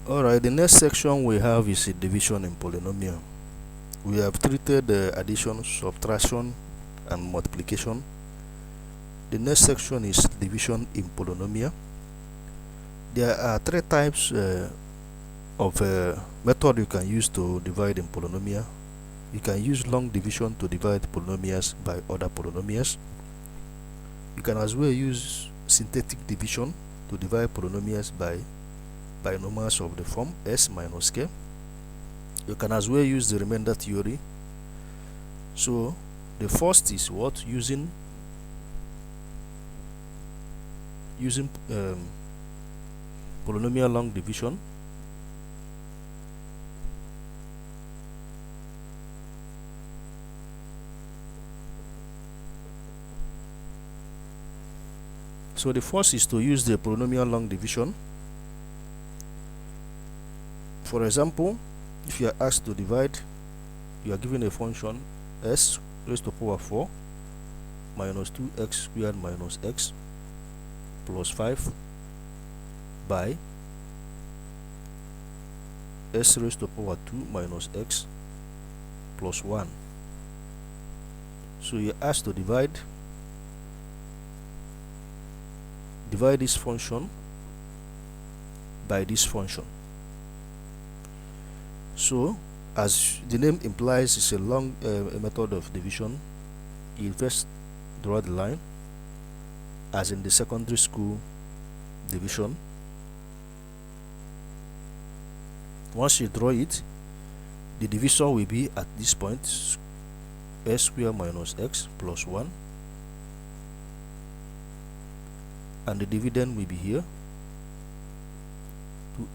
Alright, the next section we have is a division in polynomial. We have treated the addition, subtraction, and multiplication. The next section is division in polynomial. There are three types of method you can use to divide in polynomial. You can use long division to divide polynomials by other polynomials. You can as well use synthetic division to divide polynomials by binomials of the form s minus k. You can as well use the remainder theory. So the first is what? Using polynomial long division. So the first is to use the polynomial long division. For example, if you are asked to divide, you are given a function s raised to power 4 minus 2x squared minus x plus 5 by s raised to power 2 minus x plus 1. So you are asked to divide this function by this function. So as the name implies, it's a long method of division. You first draw the line as in the secondary school division. Once you draw it, the divisor will be at this point, s squared minus x plus 1, and the dividend will be here,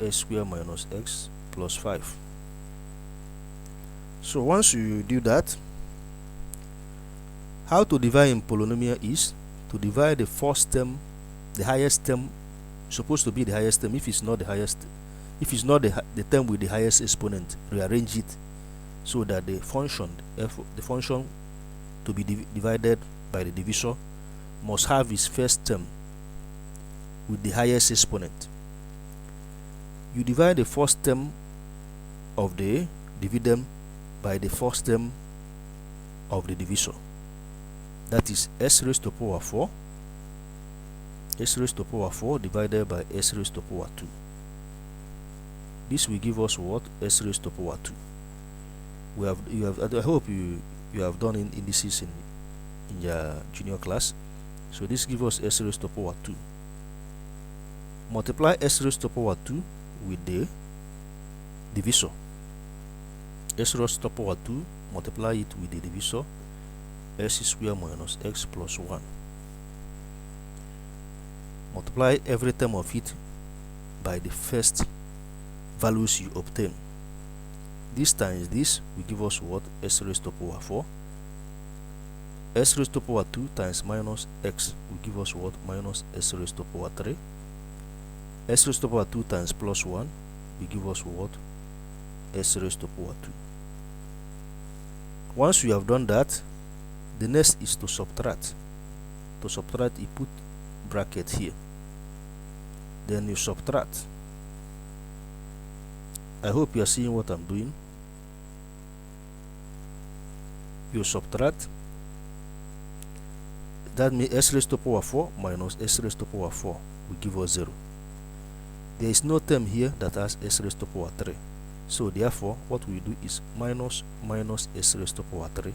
2s squared minus x plus 5. So once you do that, how to divide in polynomial is to divide the first term, the highest term, supposed to be the highest term. If it's not the highest, if it's not the term with the highest exponent, rearrange it so that the function to be divided by the divisor must have its first term with the highest exponent. You divide the first term of the dividend by the first term of the divisor. That is s raised to power 4. S raised to power 4 divided by s raised to power 2. This will give us what? S raised to power 2. I hope you have done indices in your junior class. So this gives us s raised to power 2. Multiply s raised to power 2 with the divisor. S raised to power 2, multiply it with the divisor, s squared minus x plus 1. Multiply every term of it by the first values you obtain. This times this will give us what? S raised to power 4. S raised to power 2 times minus x will give us what? Minus s raised to power 3. S raised to power 2 times plus 1 will give us what? S raised to power 2. Once you have done that, the next is to subtract. To subtract, you put bracket here. Then you subtract. I hope you are seeing what I'm doing. You subtract. That means s raised to power 4 minus s raised to power 4 will give us 0. There is no term here that has s raised to power 3. So therefore, what we do is minus s raised to power 3.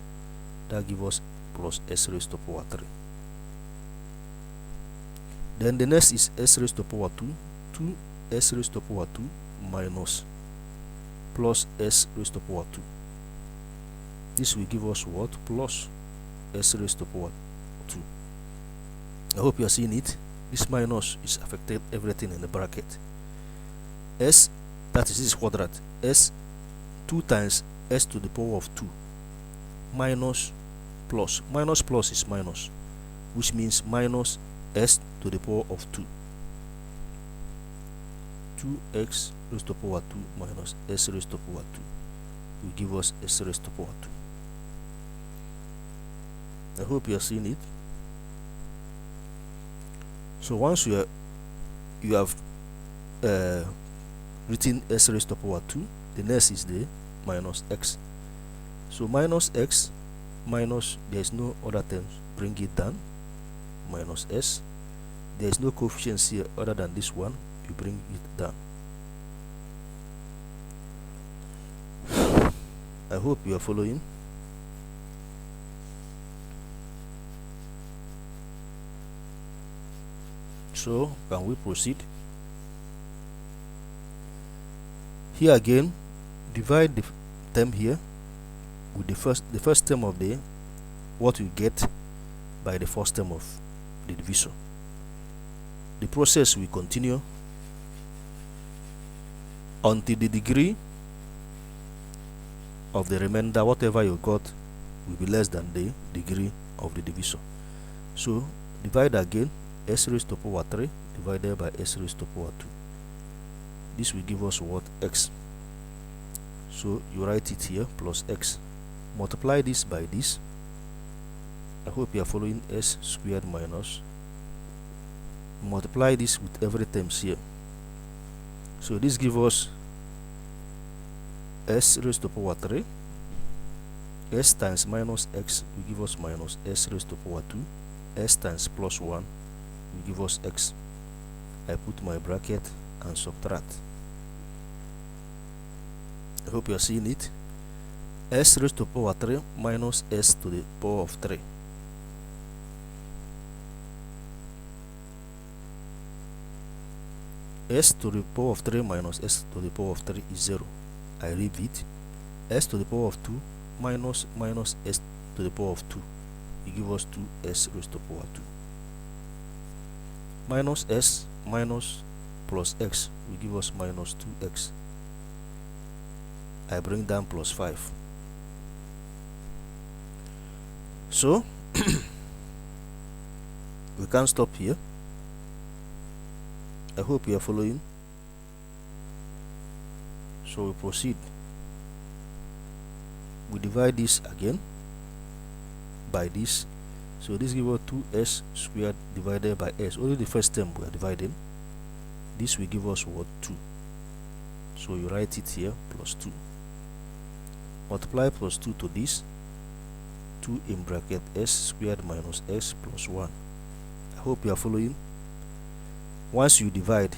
That gives us plus s raised to power 3. Then the next is s raised to power 2. 2s raised to power 2 minus plus s raised to power 2. This will give us what? Plus s raised to power 2. I hope you are seeing it. This minus is affected everything in the bracket. S, that is this quadrant, s 2 times s to the power of 2 minus plus. Minus plus is minus, which means minus s to the power of 2. 2x raised to power 2 minus s raised to power 2 will give us s raised to power 2. I hope you are seeing it. So once you have written s raised to power 2. The next is the minus x. So minus x minus, there is no other terms, bring it down, minus s. There is no coefficients here other than this one, you bring it down. I hope you are following. So can we proceed? Here again, divide the term here with the first term of the what you get by the first term of the division. The process will continue until the degree of the remainder, whatever you got, will be less than the degree of the divisor. So divide again, s raised to power 3 divided by s raised to power 2. This will give us what? X. So you write it here, plus x. Multiply this by this. I hope you are following. S squared minus, multiply this with every terms here. So this gives us s raised to power 3. S times minus x will give us minus s raised to power 2. S times plus 1 will give us x. I put my bracket and subtract. I hope you are seeing it. S raised to power 3 minus s to the power of 3. S to the power of 3 minus s to the power of 3 is 0. I leave it. S to the power of 2 minus s to the power of 2 will give us 2s raised to power 2. Minus s minus plus x will give us minus 2x. I bring down plus 5. So we can't stop here. I hope you are following. So we proceed. We divide this again by this. So this gives us 2s squared divided by s. Only the first term we are dividing. This will give us what? 2. So you write it here, plus 2. Multiply plus 2 to this. 2 in bracket s squared minus s plus 1. I hope you are following. Once you divide,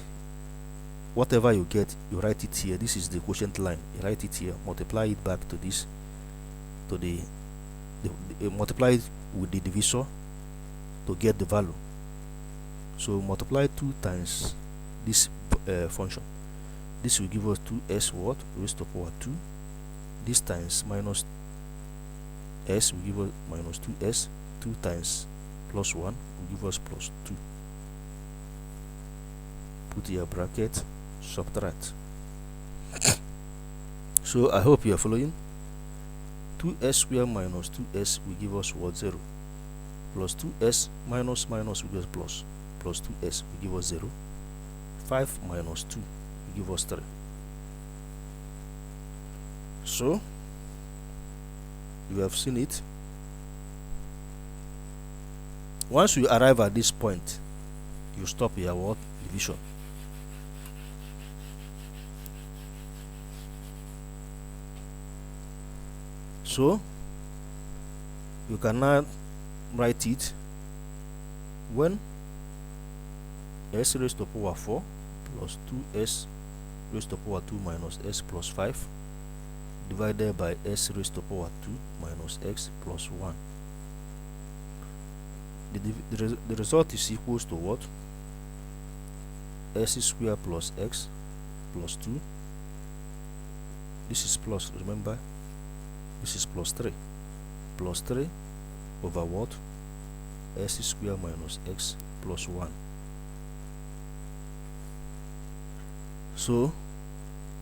whatever you get, you write it here. This is the quotient line. You write it here. Multiply it back to this, to the multiply it with the divisor to get the value. So multiply 2 times this function. This will give us 2s what? Raised to power 2. This times minus s will give us minus 2s. 2 times plus 1 will give us plus 2. Put here bracket, subtract. So I hope you are following. 2s squared minus 2s will give us what? 0. Plus 2s minus minus will give us plus. Plus 2s will give us 0. 5 minus 2 will give us 3. So you have seen it. Once you arrive at this point, you stop your what? Division. So you can now write it when s raised to power 4 plus 2s raised to power 2 minus s plus 5 divided by s raised to power 2 minus x plus 1. The result is equals to what? S squared plus x plus 2. This is plus, remember, this is plus 3. Plus 3 over what? S squared minus x plus 1. So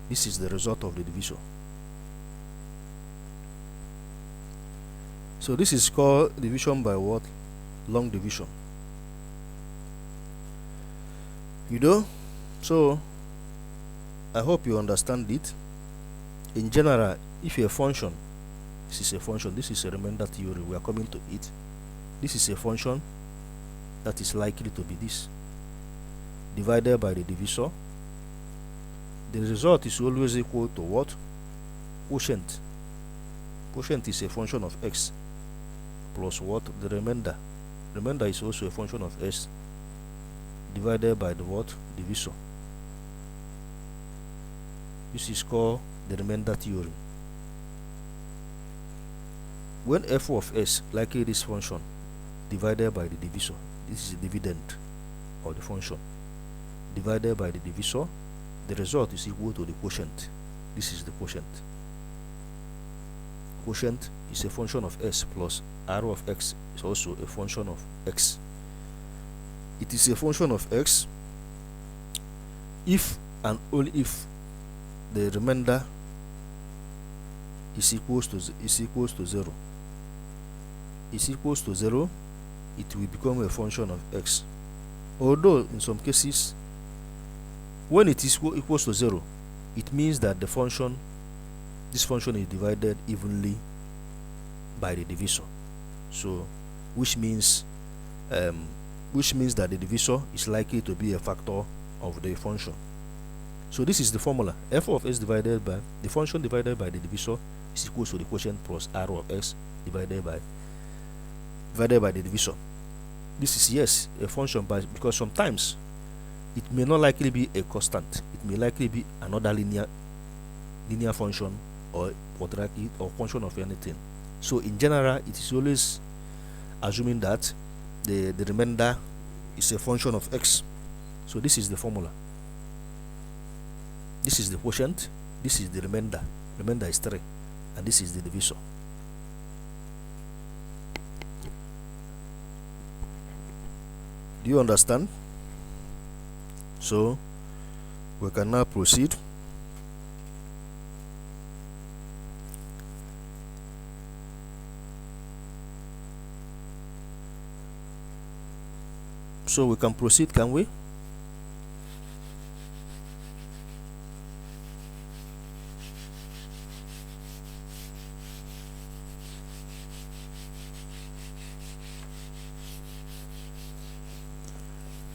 this is the result of the division. So this is called division by what? Long division. You know, so I hope you understand it. In general, if a function, this is a function, this is a remainder theory, we are coming to it. This is a function that is likely to be this, divided by the divisor. the result is always equal to what? Quotient. Quotient is a function of x plus what? The remainder. Remainder is also a function of s divided by the what? Divisor. This is called the remainder theorem. When f of s likely this function divided by the divisor, this is the dividend of the function, divided by the divisor, the result is equal to the quotient. This is the quotient. Quotient is a function of s plus r of x is also a function of x. It is a function of x if and only if the remainder is equals to 0. Is equals to 0, it will become a function of x. Although in some cases, when it is equals to 0, it means that this function is divided evenly by the divisor. So, which means that the divisor is likely to be a factor of the function. So this is the formula. F of s divided by the function divided by the divisor is equal to the quotient plus r of x divided by the divisor. This is, yes, a function, but because sometimes it may not likely be a constant. It may likely be another linear function or quadratic or function of anything. So in general, it is always assuming that the remainder is a function of x. So this is the formula. This is the quotient, this is the remainder. Remainder is 3, and this is the divisor. Do you understand? So we can now proceed. So we can proceed, can we?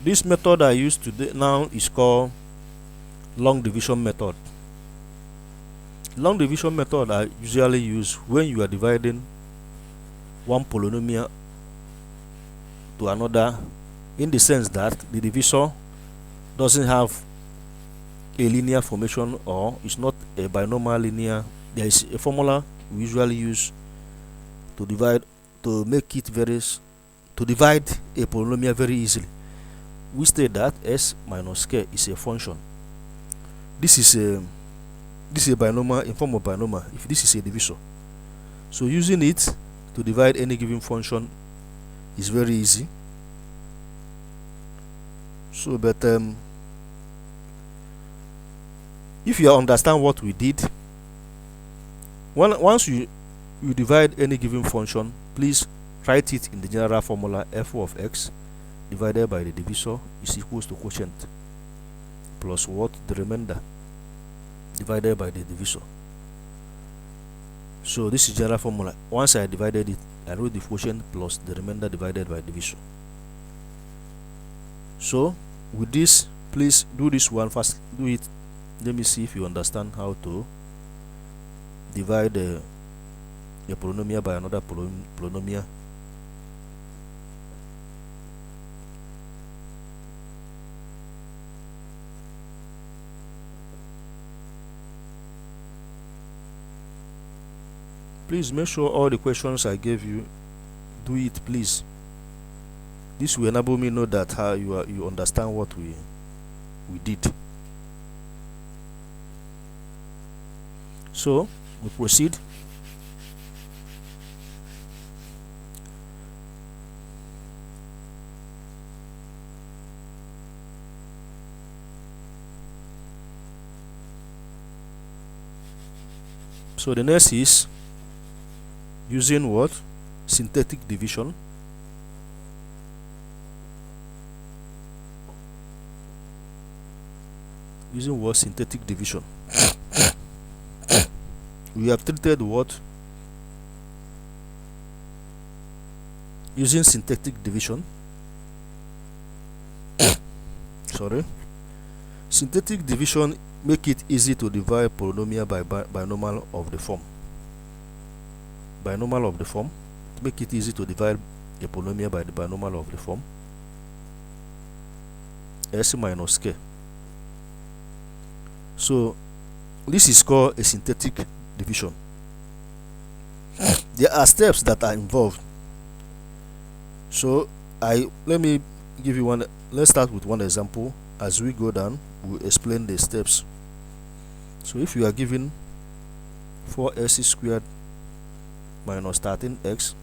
This method I use today now is called long division method. Long division method I usually use when you are dividing one polynomial to another, in the sense that the divisor doesn't have a linear formation or is not a binomial linear. There is a formula we usually use to divide a polynomial very easily. We state that s minus k is a function. This is a binomial in form of binomial if this is a divisor. So using it to divide any given function is very easy. So but if you understand what we did, once you divide any given function, please write it in the general formula. F of x divided by the divisor is equals to quotient plus what? The remainder divided by the divisor. So this is general formula. Once I divided it, I wrote the quotient plus the remainder divided by divisor. So with this, please do this one first. Do it. Let me see if you understand how to divide a polynomial by another polynomial. Please make sure all the questions I gave you, do it, please. This will enable me know that how you understand what we did. So we proceed. So the next is using what? Synthetic division. Using what? Synthetic division. We have treated what? Using synthetic division. Sorry. Synthetic division make it easy to divide polynomial by binomial of the form. Binomial of the form, make it easy to divide a polynomial by the binomial of the form s minus k. So this is called a synthetic division. There are steps that are involved. So let me give you one. Let's start with one example. As we go down, we'll explain the steps. So if you are given 4s squared minus 13x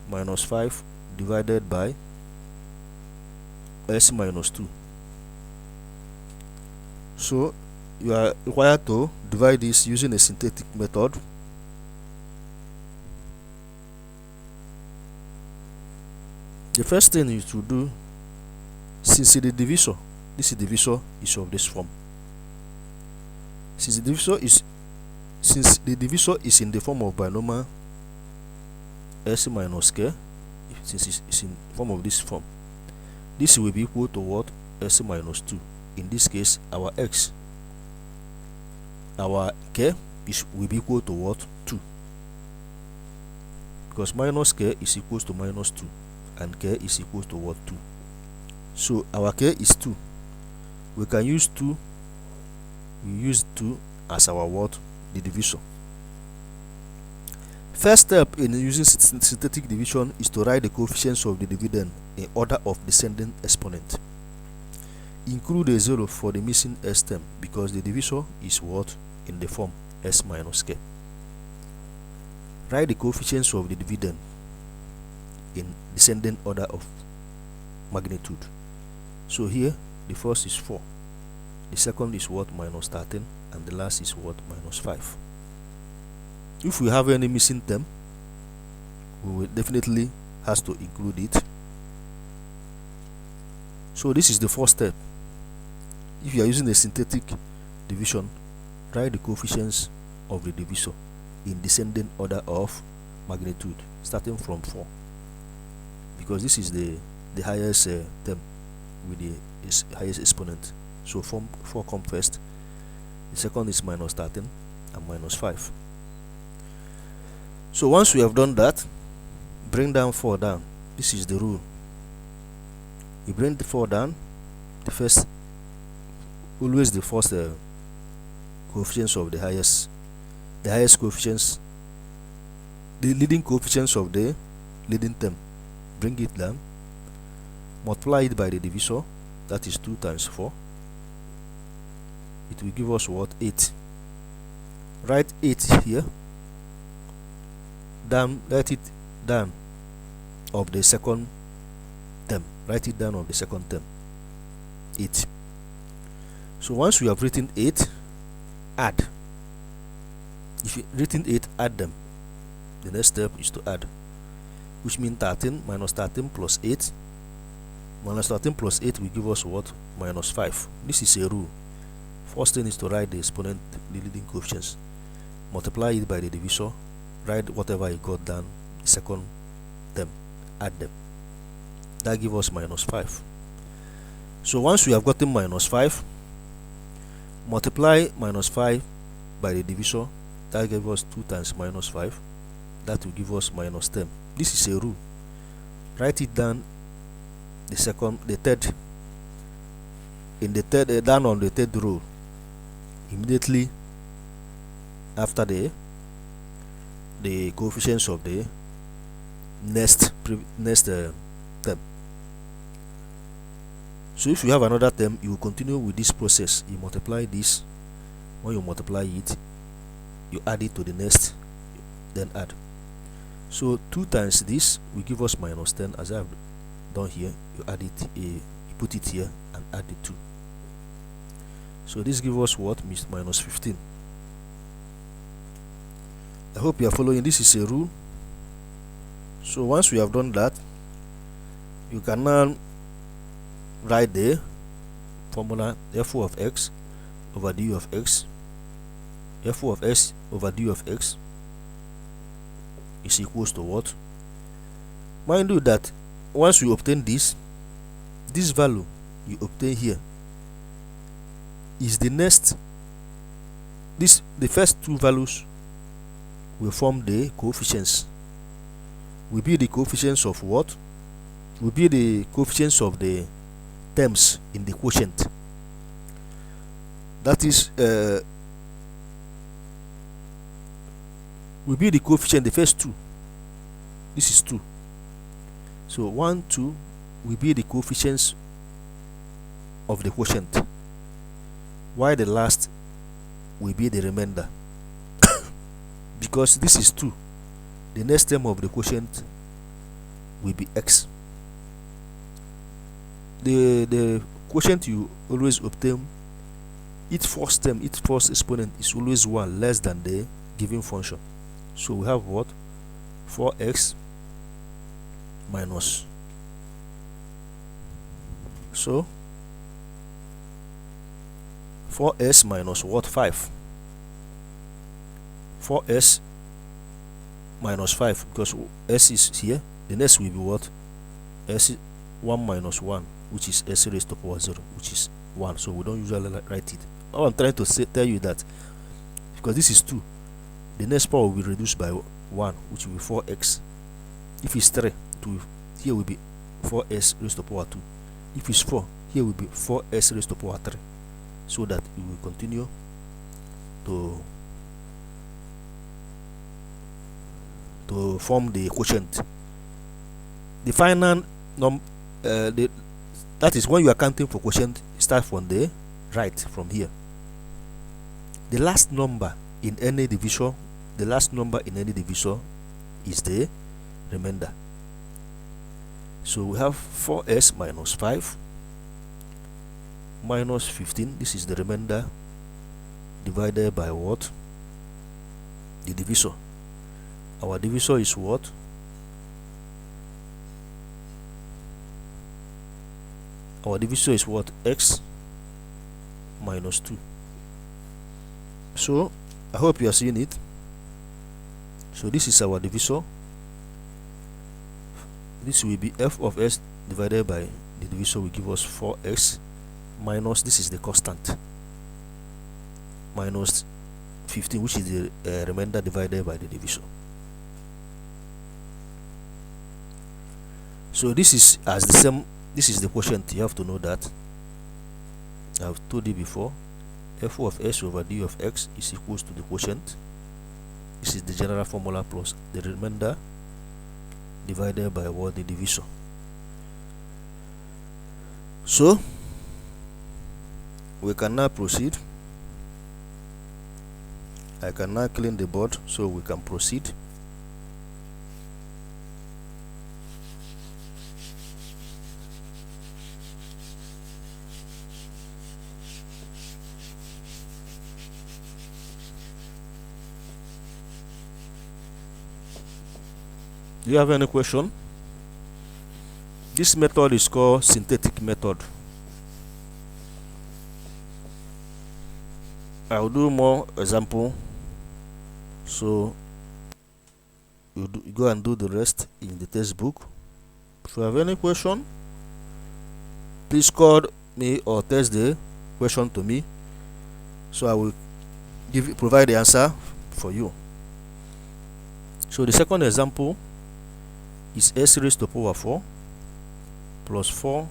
minus 5 divided by s minus 2, so you are required to divide this using a synthetic method. The first thing you should do, since the divisor is of this form, since the divisor is in the form of binomial s minus k, since it's in form of this form, this will be equal to what? S minus 2. In this case, our k will be equal to what? 2, because minus k is equals to minus 2 and k is equal to what? 2. So our k is 2. We can use 2. We use 2 as our what? The divisor. First step in using synthetic division is to write the coefficients of the dividend in order of descending exponent. Include a 0 for the missing s term because the divisor is what? In the form s minus k. Write the coefficients of the dividend in descending order of magnitude. So here the first is 4, the second is what? Minus 13, and the last is what? Minus 5. If we have any missing term, we will definitely has to include it. So this is the first step. If you are using a synthetic division, write the coefficients of the divisor in descending order of magnitude, starting from 4, because this is the highest term with the highest exponent. So 4 come first, the second is minus 13 and minus 5. So once we have done that, bring down 4 down. This is the rule. You bring the 4 down, always the first coefficients of the highest coefficients, the leading coefficients of the leading term, bring it down, multiply it by the divisor, that is 2 times 4. It will give us what? 8. Write 8 here. Write it down of the second term. Write it down of the second term. 8. So once we have written 8, add. If you written 8, add them. The next step is to add, which means 13 minus 13 plus 8. Minus 13 plus 8 will give us what? Minus 5. This is a rule. First thing is to write the exponent, the leading coefficients, multiply it by the divisor, write whatever you got down, the second term, add them. That gives us minus 5. So once we have gotten minus 5, multiply minus 5 by the divisor, that gives us 2 times minus 5. That will give us minus 10. This is a rule. Write it down, down on the third row, immediately after the coefficients of the next term. So if you have another term, you will continue with this process. You multiply this. When you multiply it, you add it to the next, then add. So 2 times this will give us minus 10, as I have done here. You add it, you put it here and add the 2. So this gives us what? Minus 15. I hope you are following. This is a rule. So once we have done that, you can now write the formula f(o) of x over du of x. f(o) of x over du of x is equals to what? Mind you that once you obtain this value you obtain here, is the next. The first two values will form the coefficients. Will be the coefficients of what? Will be the coefficients of the terms in the quotient. That is will be the coefficient, the first two. This is 2. So 1, 2 will be the coefficients of the quotient, while the last will be the remainder. Because this is 2, the next term of the quotient will be x. The quotient you always obtain, its first term, its first exponent is always 1 less than the given function. So we have what? 4x minus, so 4s minus what? 5. 4s minus 5, because s is here. The next will be what? S 1 minus 1, which is s raised to power 0, which is 1. So we don't usually write it. All I'm trying to tell you that because this is 2, the next power will be reduced by 1, which will be 4x. If it's 3, here will be 4s raised to power 2. If it's 4, here will be 4s raised to power 3, so that it will continue to form the quotient. The final that is when you are counting for quotient, start from the right, from here. The last number in any divisor, is the remainder. So we have 4s minus 5 minus 15. This is the remainder divided by what? The divisor. Our divisor is what? Our divisor is what? X minus 2. So I hope you are seeing it. So this is our divisor. This will be f of s divided by the divisor will give us 4x minus, this is the constant, minus 15, which is the remainder divided by the divisor. So this is as the same. This is the quotient. You have to know that. I've told you before. F of s over d of x is equals to the quotient. This is the general formula plus the remainder divided by what? The divisor. So we can now proceed. I can now clean the board so we can proceed. Do you have any question? This method is called synthetic method. I will do more example, so you go and do the rest in the textbook. If you have any question, please call me or text the question to me, so I will provide the answer for you. So the second example is s raised to power 4 plus 4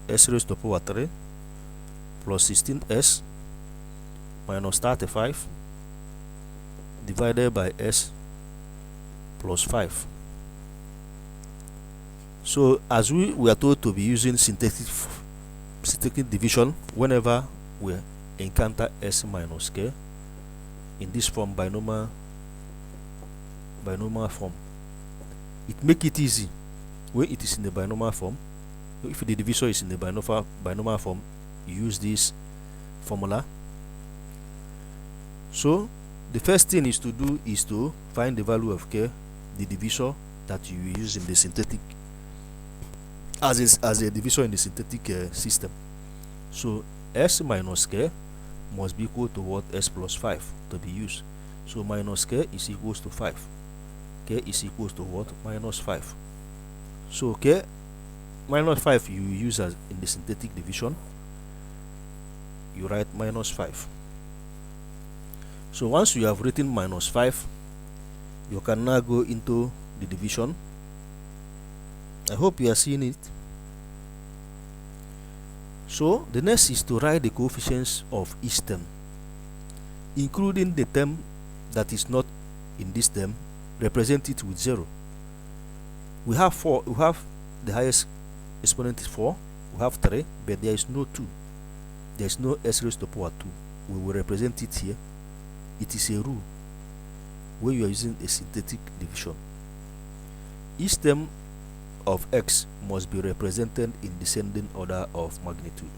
s raised to power 3 plus 16s minus 35 divided by s plus 5. So as we are told to be using synthetic division whenever we encounter s minus k in this form, binomial form. It make it easy when it is in the binomial form. If the divisor is in the binomial form, you use this formula. So the first thing is to do is to find the value of k, the divisor that you use in the synthetic, as a divisor in the synthetic system. So s minus k must be equal to what? S plus 5 to be used. So minus k is equals to 5. K is equals to what? Minus 5. So k minus 5 you use as in the synthetic division. you write minus 5. So once you have written minus 5, you can now go into the division. I hope you are seeing it. So the next is to write the coefficients of each term, including the term that is not in this term. Represent it with 0. We have 4. We have the highest exponent is 4. We have 3, but there is no 2. There is no s raised to power 2. We will represent it here. It is a rule where you are using a synthetic division. Each term of x must be represented in descending order of magnitude.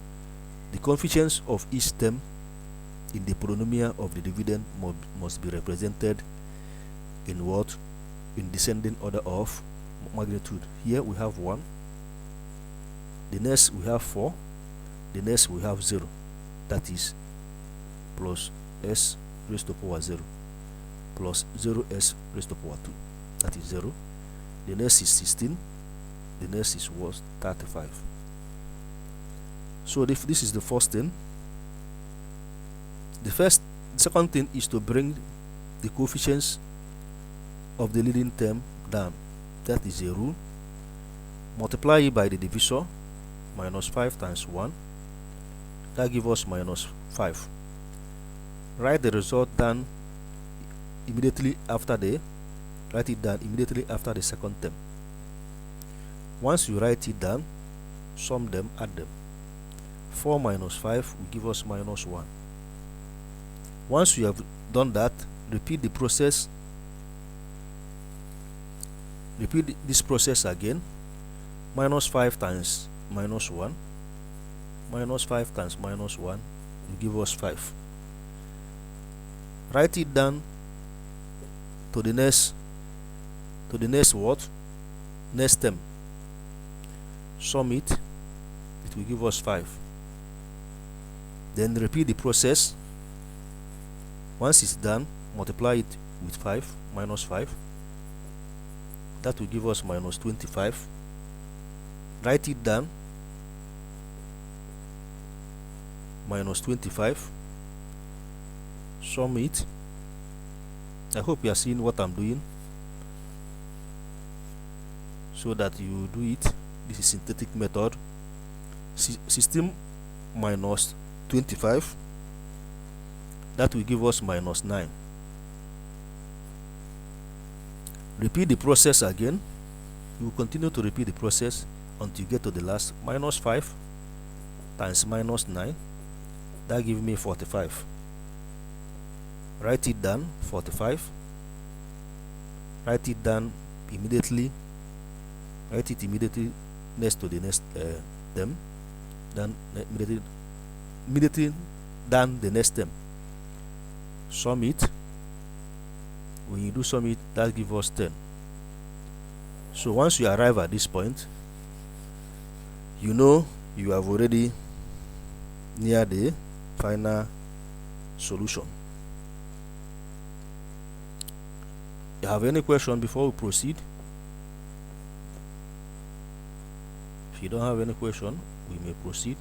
The coefficients of each term in the polynomial of the dividend must be represented in what? In descending order of magnitude. Here we have 1. The next we have 4. The next we have 0. That is plus s raised to power 0 plus 0s raised to power 2. That is 0. The next is 16. The next is what? 35. So this is the first thing. The second thing is to bring the coefficients of the leading term down. That is a rule. Multiply it by the divisor, minus 5 times 1. That gives us minus 5. Write the result down immediately after the second term. Once you write it down, sum them, add them. 4 minus 5 will give us minus 1. Once you have done that, repeat the process. Repeat this process again. Minus 5 times minus 1. Minus 5 times minus 1 will give us 5. Write it down to the next what? Next term. Sum it. It will give us 5. Then repeat the process. Once it's done, multiply it with 5, minus 5. That will give us minus 25. Write it down. Minus 25. Sum it. I hope you are seeing what I'm doing, so that you do it. This is synthetic method. 16 minus 25. That will give us minus 9. Repeat the process again. You will continue to repeat the process until you get to the last. Minus 5 times minus 9. That gives me 45. Write it down, 45. Write it down immediately. Write it immediately next to the next term. Then immediately down the next term. Sum it. When you do sum it, that gives us 10. So once you arrive at this point, you know you have already near the final solution. You have any question before we proceed? If you don't have any question, we may proceed.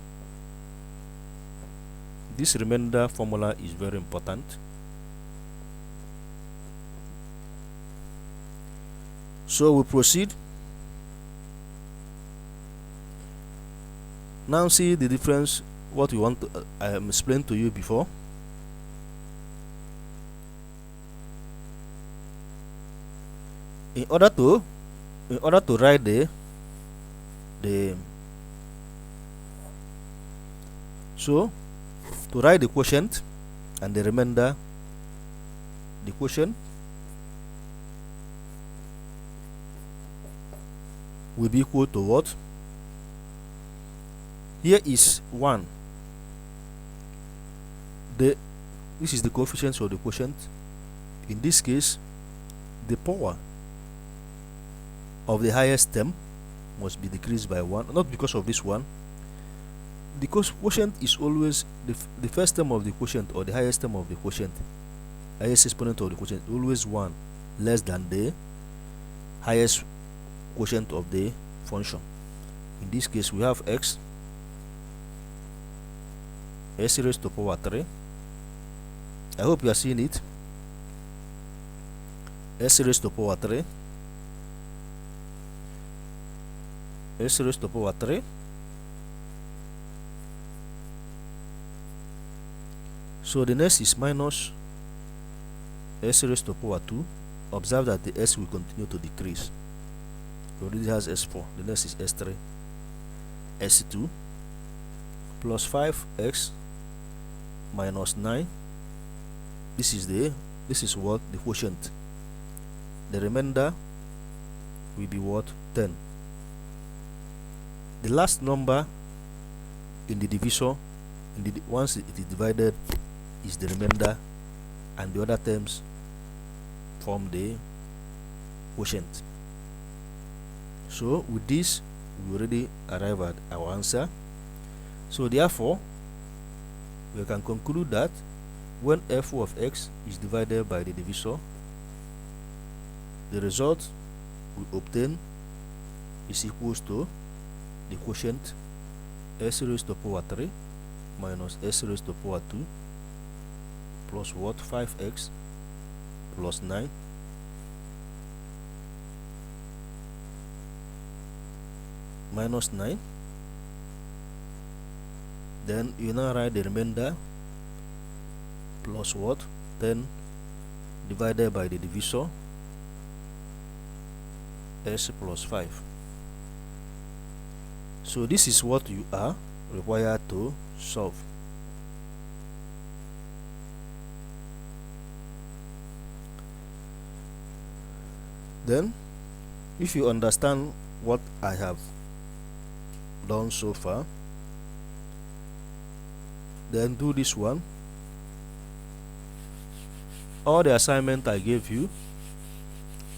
This remainder formula is very important. So we proceed. Now see the difference. What we want to I explained to you before. In order to write the to write the quotient and the remainder, the quotient will be equal to what? Here is 1. This is the coefficient of the quotient. In this case, the power of the highest term must be decreased by 1, not because of this one. The quotient is always the first term of the quotient, or the highest term of the quotient, highest exponent of the quotient, always 1 less than the highest quotient of the function. In this case, we have x s raised to power 3. I hope you are seeing it. S raised to power 3. S raised to power 3. So the next is minus s raised to power 2. Observe that the s will continue to decrease. It already has s4. The next is s3. s2 plus 5x minus 9. This is what? The quotient. The remainder will be what? 10. The last number in the divisor, once it is divided, is the remainder, and the other terms form the quotient. So with this, we already arrive at our answer. So therefore, we can conclude that when f of x is divided by the divisor, the result we obtain is equals to the quotient s raised to power 3 minus s raised to power 2 plus what? 5x plus 9 minus 9. Then you now write the remainder plus what? 10 divided by the divisor, s plus 5. So this is what you are required to solve. Then, if you understand what I have done so far, then do this one. All the assignment I gave you,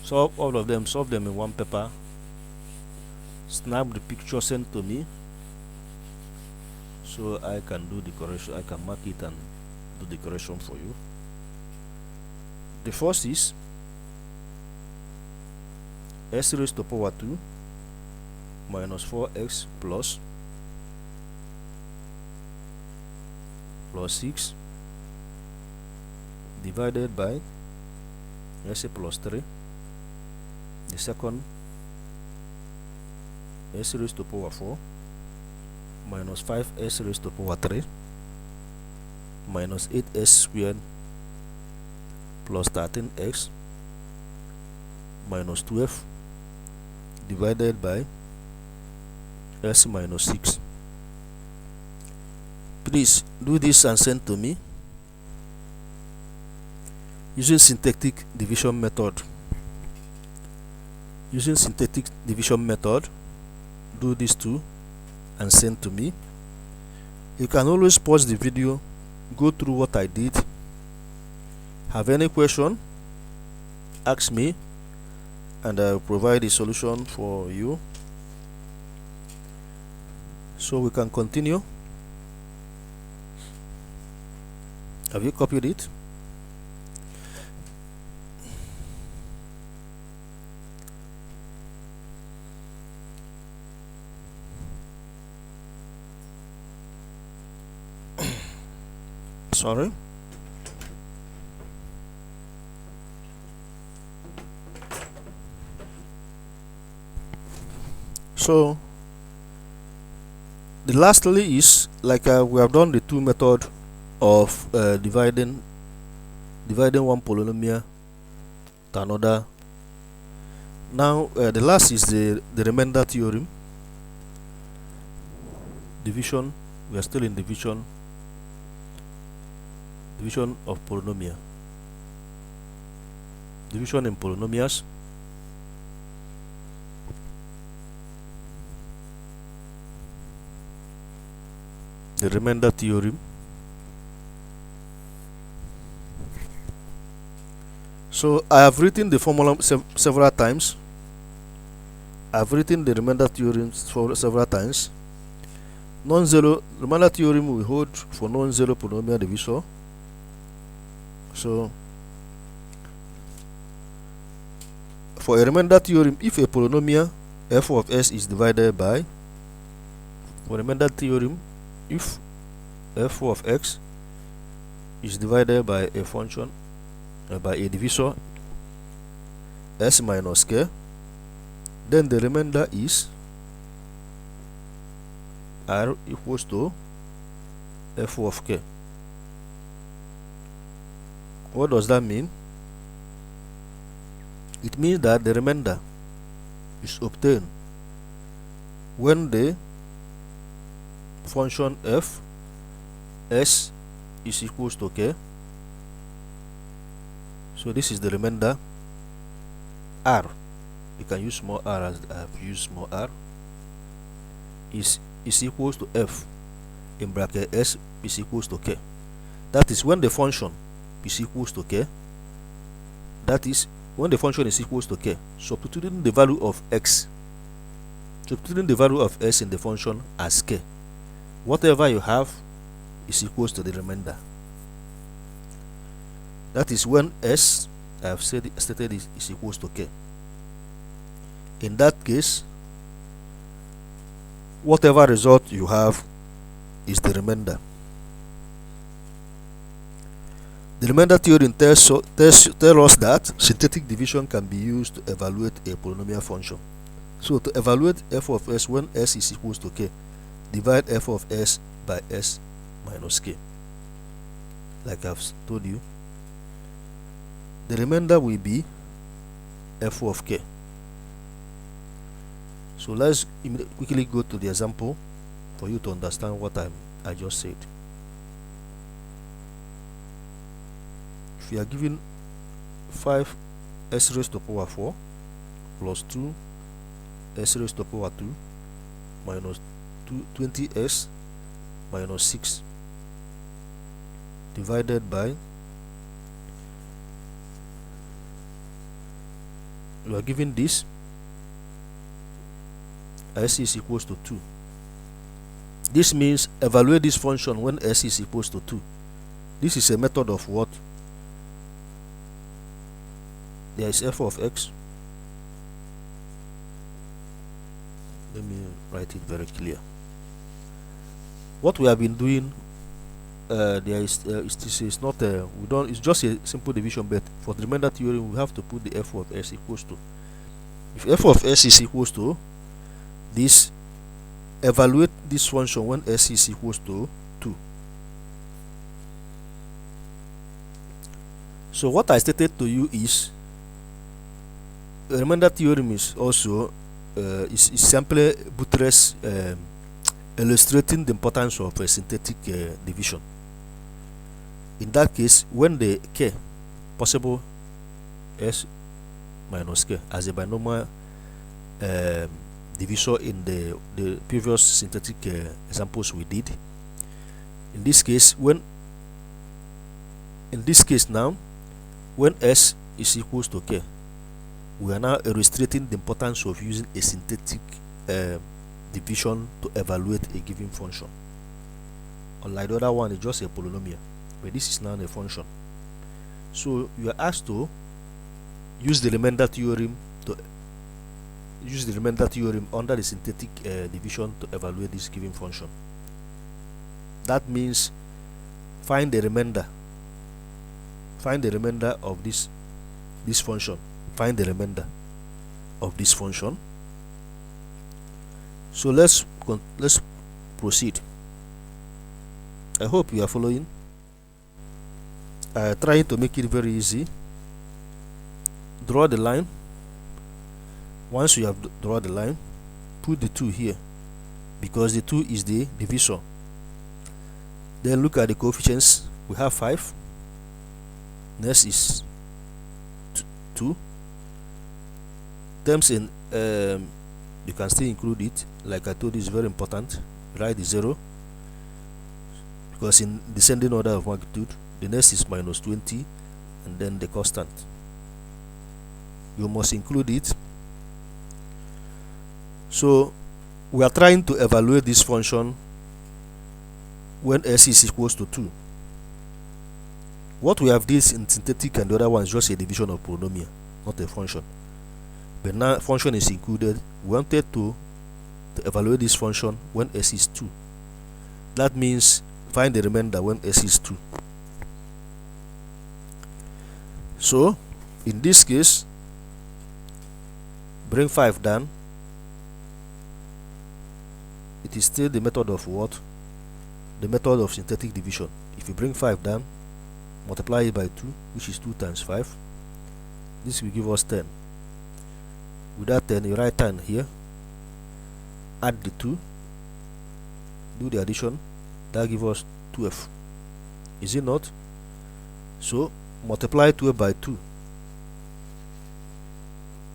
solve all of them, solve them in one paper, snap the picture, sent to me so I can do the correction. I can mark it and do the correction for you. The first is s raised to power 2 minus 4x plus 6 divided by s plus 3. The second, s raised to power 4 minus 5s raised to power 3 minus 8s squared plus 13x minus 12 divided by s minus 6. Please do this and send to me using syntactic division method. Using syntactic division method, do this too and send to me. You can always pause the video, go through what I did. Have any question, ask me and I will provide a solution for you. So we can continue. Have you copied it? Sorry. So the lastly is like we have done the two method of dividing one polynomial to another. Now the last is the remainder theorem. Division. We are still in division of polynomial. Division in polynomials. The remainder theorem. So I have written the formula several times. I've written the remainder theorem several times. Non-zero remainder theorem we hold for non-zero polynomial divisor. So for a remainder theorem, if a polynomial f of s is divided by, for remainder theorem, if f4 of x is divided by a function by a divisor s minus k, then the remainder is r equals to f4 of k. What does that mean? It means that the remainder is obtained when the function f s is equals to k. So this is the remainder. R, you can use small r as I have used small r, is equals to f in bracket s is equals to k. That is when the function is equals to k. That is when the function is equals to k, substituting the value of x, substituting the value of s in the function as k, whatever you have is equals to the remainder. That is when s, I have stated, is equals to k. In that case, whatever result you have is the remainder. The remainder theorem tells us that synthetic division can be used to evaluate a polynomial function. So to evaluate f of s when s is equals to k, divide f of s by s minus k. Like I've told you, the remainder will be f of k. So let's quickly go to the example for you to understand what I just said. If you are given 5 s raised to power 4 plus 2 s raised to power 2 minus 20s minus 6 divided by, you are given this, s is equals to 2. This means evaluate this function when s is equals to 2. This is a method of what? There is f of x. Let me write it very clear. What we have been doing, this is not we don't. It's just a simple division, but for the remainder theorem, we have to put the f of s equals to. If f of s is equals to this, evaluate this function when s is equals to 2. So what I stated to you is, the remainder theorem is also is simply buttress illustrating the importance of a synthetic division. In that case, when the k possible s minus k as a binomial divisor in the previous synthetic examples we did, in this case now, when s is equals to k, we are now illustrating the importance of using a synthetic division to evaluate a given function. Unlike the other one, it's just a polynomial, but this is now a function. So you are asked to use the remainder theorem under the synthetic division to evaluate this given function. That means find the remainder of this function. Find the remainder of this function. So let's proceed. I hope you are following. I try to make it very easy. Draw the line. Once you have drawn the line, put the 2 here, because the 2 is the divisor. Then look at the coefficients. We have 5. Next is 2. Terms in you can still include it. Like I told you, it's very important. Write the 0, because in descending order of magnitude, the next is minus 20, and then the constant. You must include it. So we are trying to evaluate this function when s is equals to 2. What we have this in synthetic and the other one is just a division of polynomial, not a function. But now function is included. We wanted to evaluate this function when s is 2. That means find the remainder when s is 2. So in this case, bring 5 down. It is still the method of what? The method of synthetic division. If you bring 5 down, multiply it by 2, which is 2 times 5. This will give us 10. With that 10, you write 10 here. Add the 2. Do the addition. That gives us 12. Is it not? So multiply 12 by 2.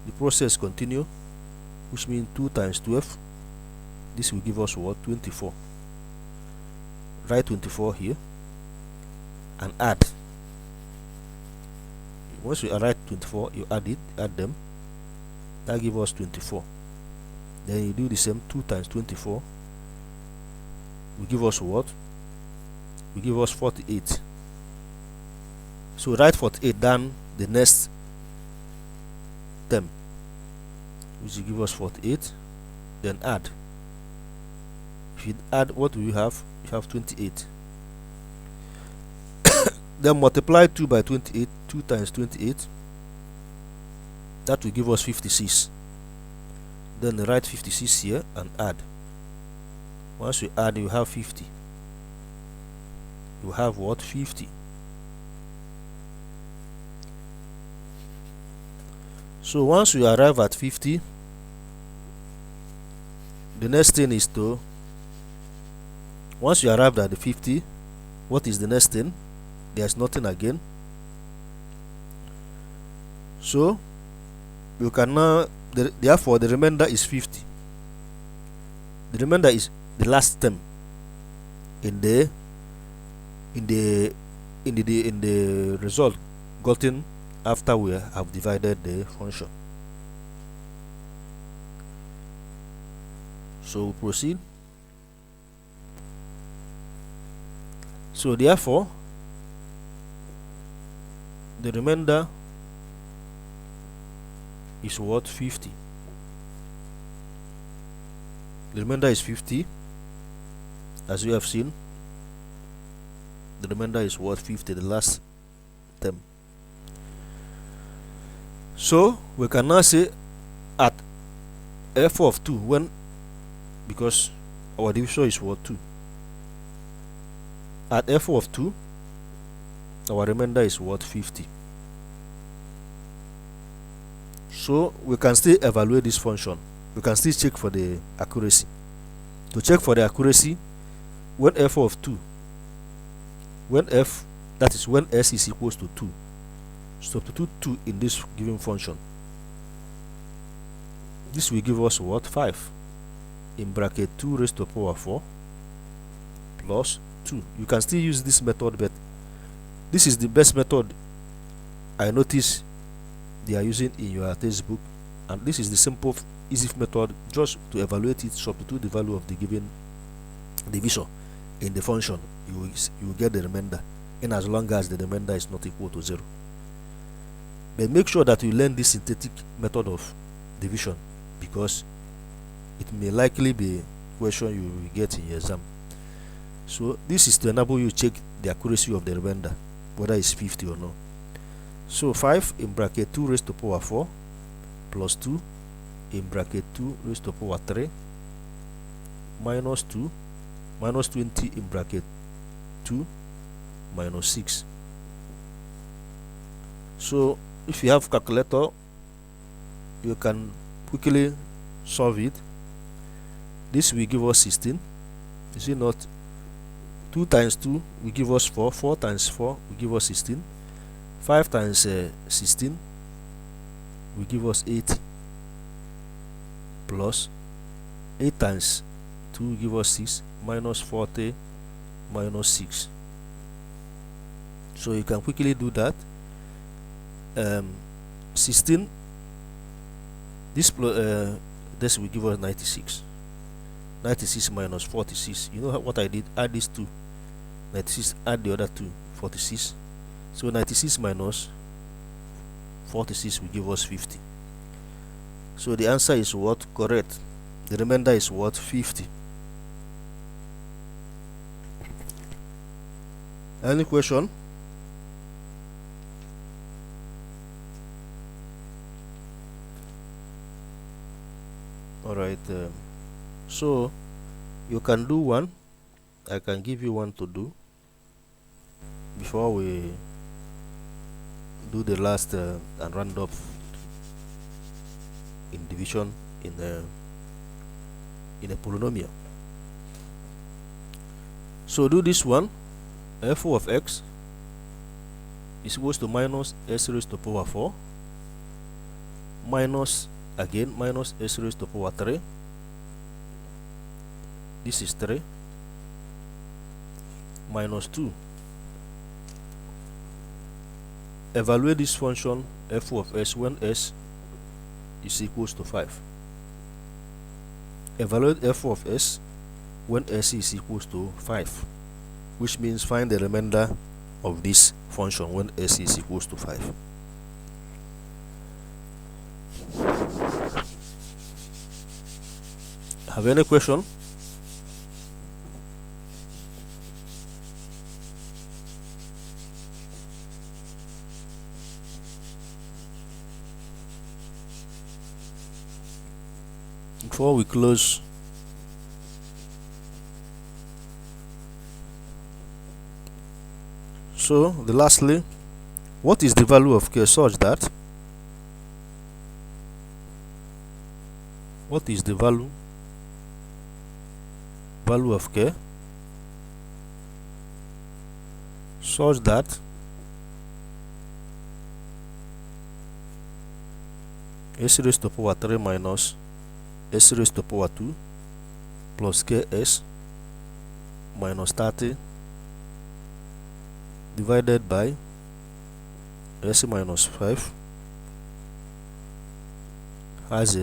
The process continue, which means 2 times 12. This will give us what? 24. Write 24 here and add. Once you write 24, you add them. That gives us 24. Then you do the same. 2 times 24 will give us what? Will give us 48. So write 48 down the next term, which will give us 48. Then add. If you add, what do you have? You have 28. Then multiply 2 by 28. 2 times 28. That will give us 56. Then write 56 here and add. Once you add, you have 50. You have what? 50. So once you arrive at 50, the next thing is to, once you arrived at the 50, what is the next thing? There's nothing again. So you can now, therefore the remainder is 50. The remainder is the last term in the result gotten after we have divided the function. So we proceed. So therefore the remainder is what? 50. The remainder is 50. As you have seen, the remainder is what? 50, the last term. So we can now say at f of 2, when, because our divisor is what? 2. At f of 2, our remainder is what? 50. So we can still evaluate this function. We can still check for the accuracy. To check for the accuracy, when f of 2, when f, that is when s is equals to 2, substitute 2 in this given function. This will give us what? 5 in bracket 2 raised to the power 4 plus 2. You can still use this method, but this is the best method I notice they are using in your textbook, and this is the simple easy method just to evaluate it. Substitute the value of the given divisor in the function, you will get the remainder, and as long as the remainder is not equal to 0. But make sure that you learn this synthetic method of division, because it may likely be a question you will get in your exam. So this is to enable you to check the accuracy of the remainder, whether it's 50 or not. So 5 in bracket 2 raised to the power 4 plus 2 in bracket 2 raised to the power 3 minus 2 minus 20 in bracket 2 minus 6. So if you have calculator, you can quickly solve it. This will give us 16. Is it not? 2 times 2 will give us 4. 4 times 4 will give us 16. 5 times 16 will give us 80 plus 8 times 2 will give us 6 minus 40 minus 6. So you can quickly do that. 16, this will give us 96. 96 minus 46. You know what I did? Add these two. 96, add the other two. 46. So 96 minus 46 will give us 50. So the answer is what? Correct. The remainder is what? 50. Any question? All right. So you can do one. I can give you one to do before we do the last and round up in division in a polynomial. So do this one. F of x is equals to minus s raised to power 4 minus again minus s raised to power 3. This is 3 minus 2. Evaluate this function f of s when s is equals to 5. Evaluate f of s when s is equals to 5, which means find the remainder of this function when s is equals to 5. Have any question? Before we close, so the lastly, what is the value of k such that what is the value of k such that s raised to power 3 minus s raised to power 2 plus ks minus 30 divided by s minus 5 has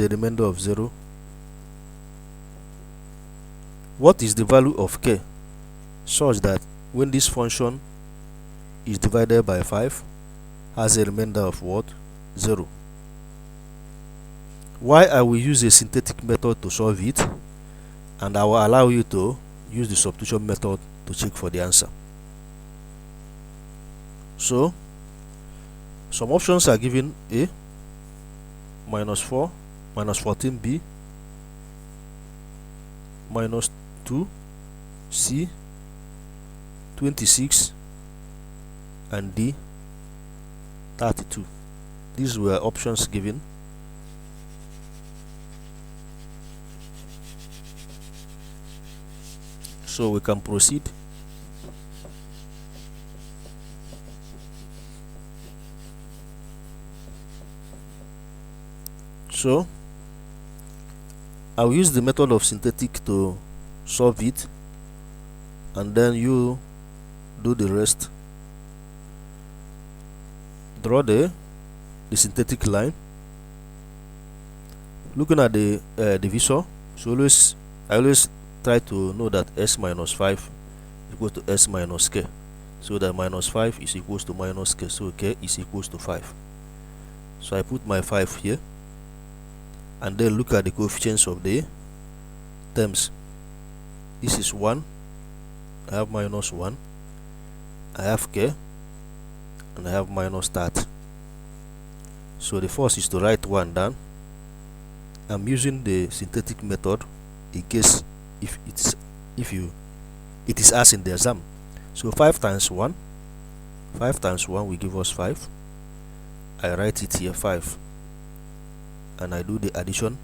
a remainder of 0. What is the value of k such that when this function is divided by 5 has a remainder of what? 0. Why I will use a synthetic method to solve it, and I will allow you to use the substitution method to check for the answer. So some options are given: a minus 4 minus 14b minus 2 c 26 and d 32. These were options given. So we can proceed. So I'll use the method of synthetic to solve it, and then you do the rest. Draw the synthetic line looking at the divisor. So I always try to know that s minus 5 equals to s minus k, so that minus 5 is equals to minus k, so k is equals to 5. So I put my 5 here, and then look at the coefficients of the terms. This is 1, I have minus 1, I have k, and I have minus 30. So the first is to write 1 down. I'm using the synthetic method in case if it is asked in the exam. So 5 times 1 will give us 5. I write it here 5, and I do the addition,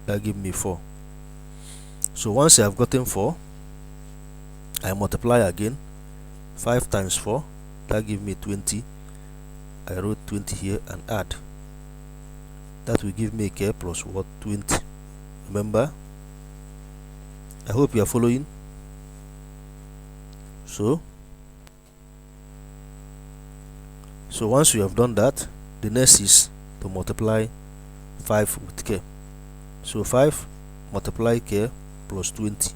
that give me 4. So once I have gotten 4, I multiply again. 5 times 4, that give me 20. I wrote 20 here and add. That will give me k plus what? 20. Remember? I hope you are following. So once you have done that, the next is to multiply 5 with k. So 5 multiply k plus 20.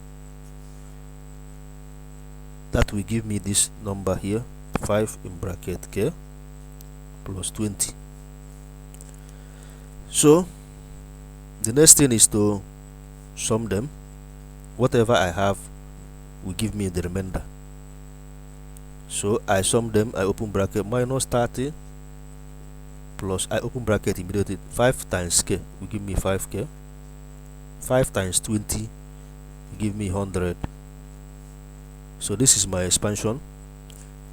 That will give me this number here, 5 in bracket k plus 20. So the next thing is to sum them. whatever I have will give me the remainder. So I sum them, I open bracket, minus 30 plus, I open bracket immediately, 5 times k will give me 5k, 5 times 20 will give me 100. So this is my expansion.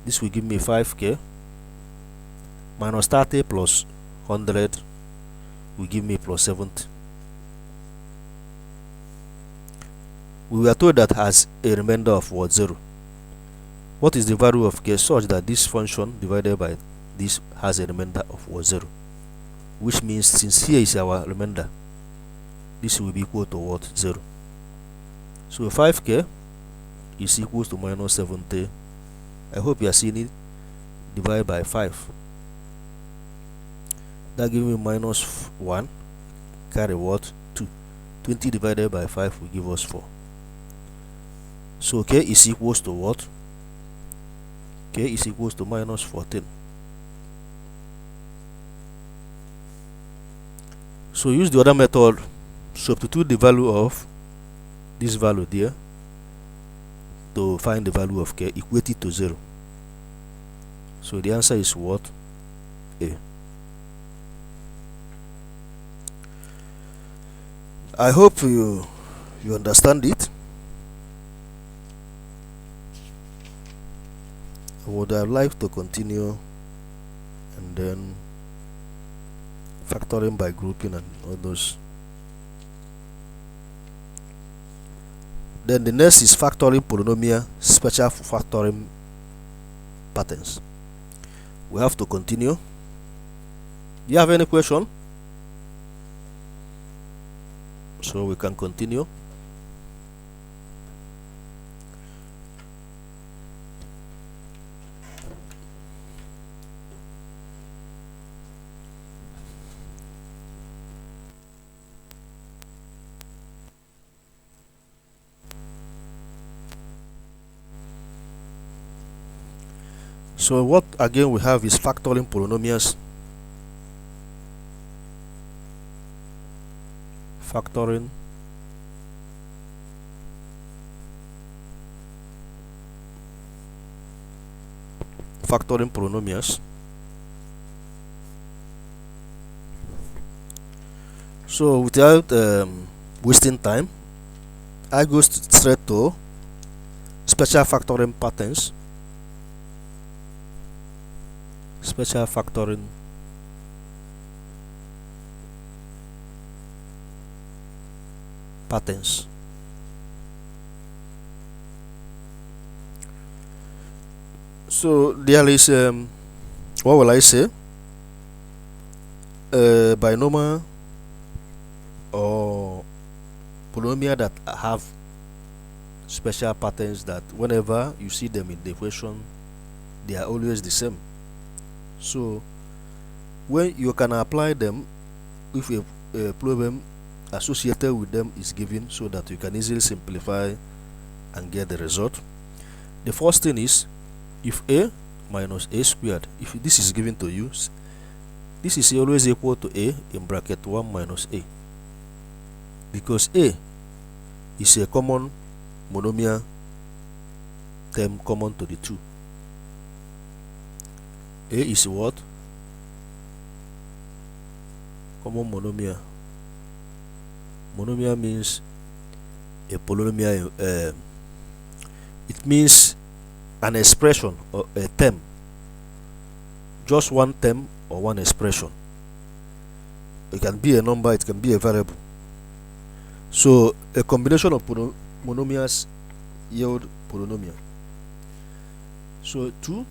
This will give me 5k, minus 30 plus 100 will give me plus 70. We were told that has a remainder of what? 0. What is the value of k such that this function divided by this has a remainder of what? 0? Which means since here is our remainder, this will be equal to what? 0. So 5k is equals to minus 70. I hope you are seeing it. Divide by 5. That gives me minus 1. Carry what? 2. 20 divided by 5 will give us 4. So k is equals to what? K is equals to minus 14. So use the other method. Substitute the value of this value there to find the value of k, equate it to 0. So the answer is what? A. I hope you understand it. I would have liked to continue and then factoring by grouping and all those. Then the next is factoring polynomial special factoring patterns. We have to continue. Do you have any question? So we can continue. So what again we have is factoring polynomials. Factoring polynomials. So without wasting time, I go straight to special factoring patterns. Special factoring patterns. So there is what will I say? Binomial or polynomial that have special patterns that whenever you see them in the equation, they are always the same. So when you can apply them if a problem associated with them is given, so that you can easily simplify and get the result. The first thing is, if a minus a squared, if this is given to you, this is always equal to a in bracket 1 minus a, because a is a common monomial term common to the two. A is what? Common monomial. Monomial means a polynomial. It means an expression or a term, just one term or one expression. It can be a number, it can be a variable. So a combination of monomials yield polynomial. So 2,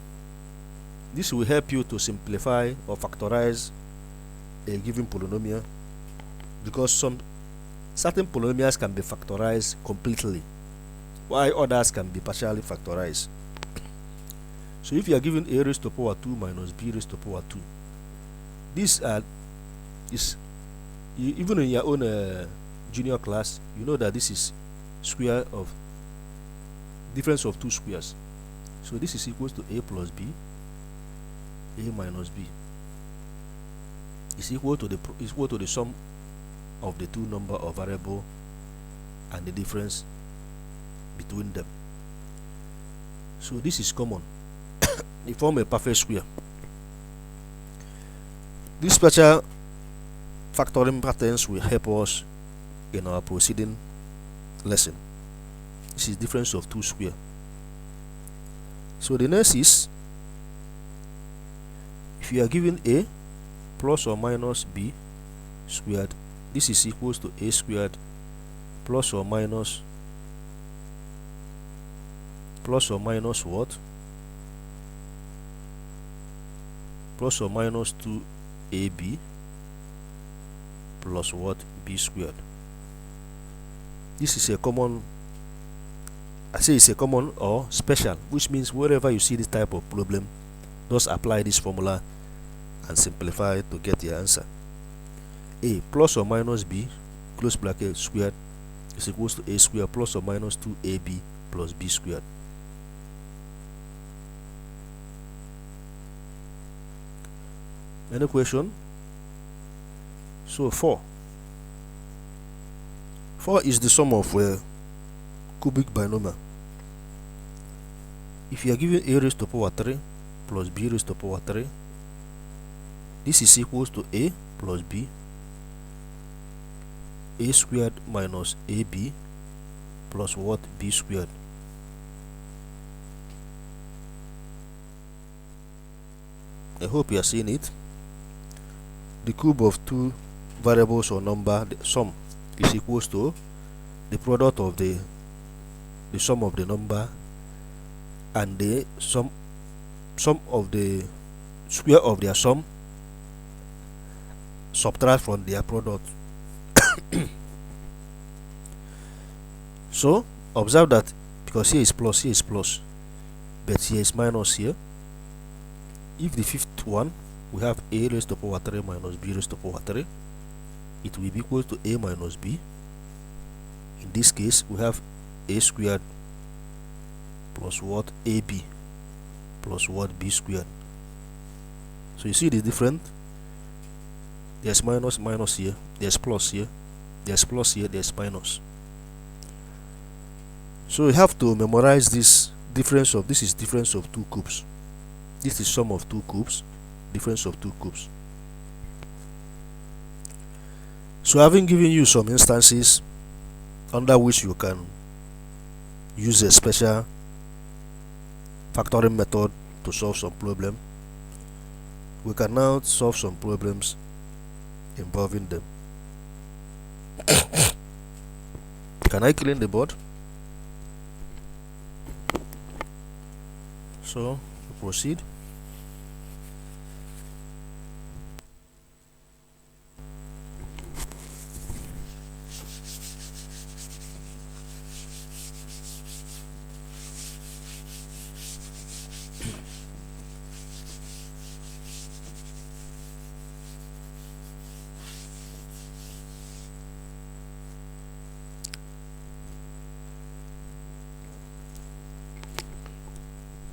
this will help you to simplify or factorize a given polynomial, because certain polynomials can be factorized completely, while others can be partially factorized. So if you are given a raised to power 2 minus b raised to power 2, these are even in your own junior class, you know that this is square of difference of two squares. So this is equals to a plus b, a minus b is equal to the sum of the two number or variable and the difference between them. So this is common. They form a perfect square. These special factoring patterns will help us in our proceeding lesson. This is difference of two square. So the next is, if you are given a plus or minus b squared, this is equals to a squared plus or minus what? Plus or minus 2ab plus what? B squared. This is a common, I say it's a common or special, which means wherever you see this type of problem, just apply this formula and simplify to get the answer. A plus or minus b close bracket squared is equals to a squared plus or minus 2ab plus b squared. Any question? So 4 is the sum of cubic binomial. If you are given a raised to power 3 plus b raised to power 3, this is equals to a plus b, a squared minus ab plus what? B squared. I hope you are seeing it. The cube of two variables or number, the sum, is equals to the product of the sum of the number and the sum of the square of their sum subtract from their product. So observe that because here is plus, but here is minus here. If the fifth one, we have a raised to power 3 minus b raised to power 3, it will be equal to a minus b. In this case, we have a squared plus what? ab plus what? B squared. So you see the difference? There's minus here, there's plus here, there's plus here, there's minus. So you have to memorize this difference of, this is difference of two cubes. This is sum of two cubes, difference of two cubes. So having given you some instances under which you can use a special factoring method to solve some problem, we can now solve some problems involving them. Can I clean the board? So proceed.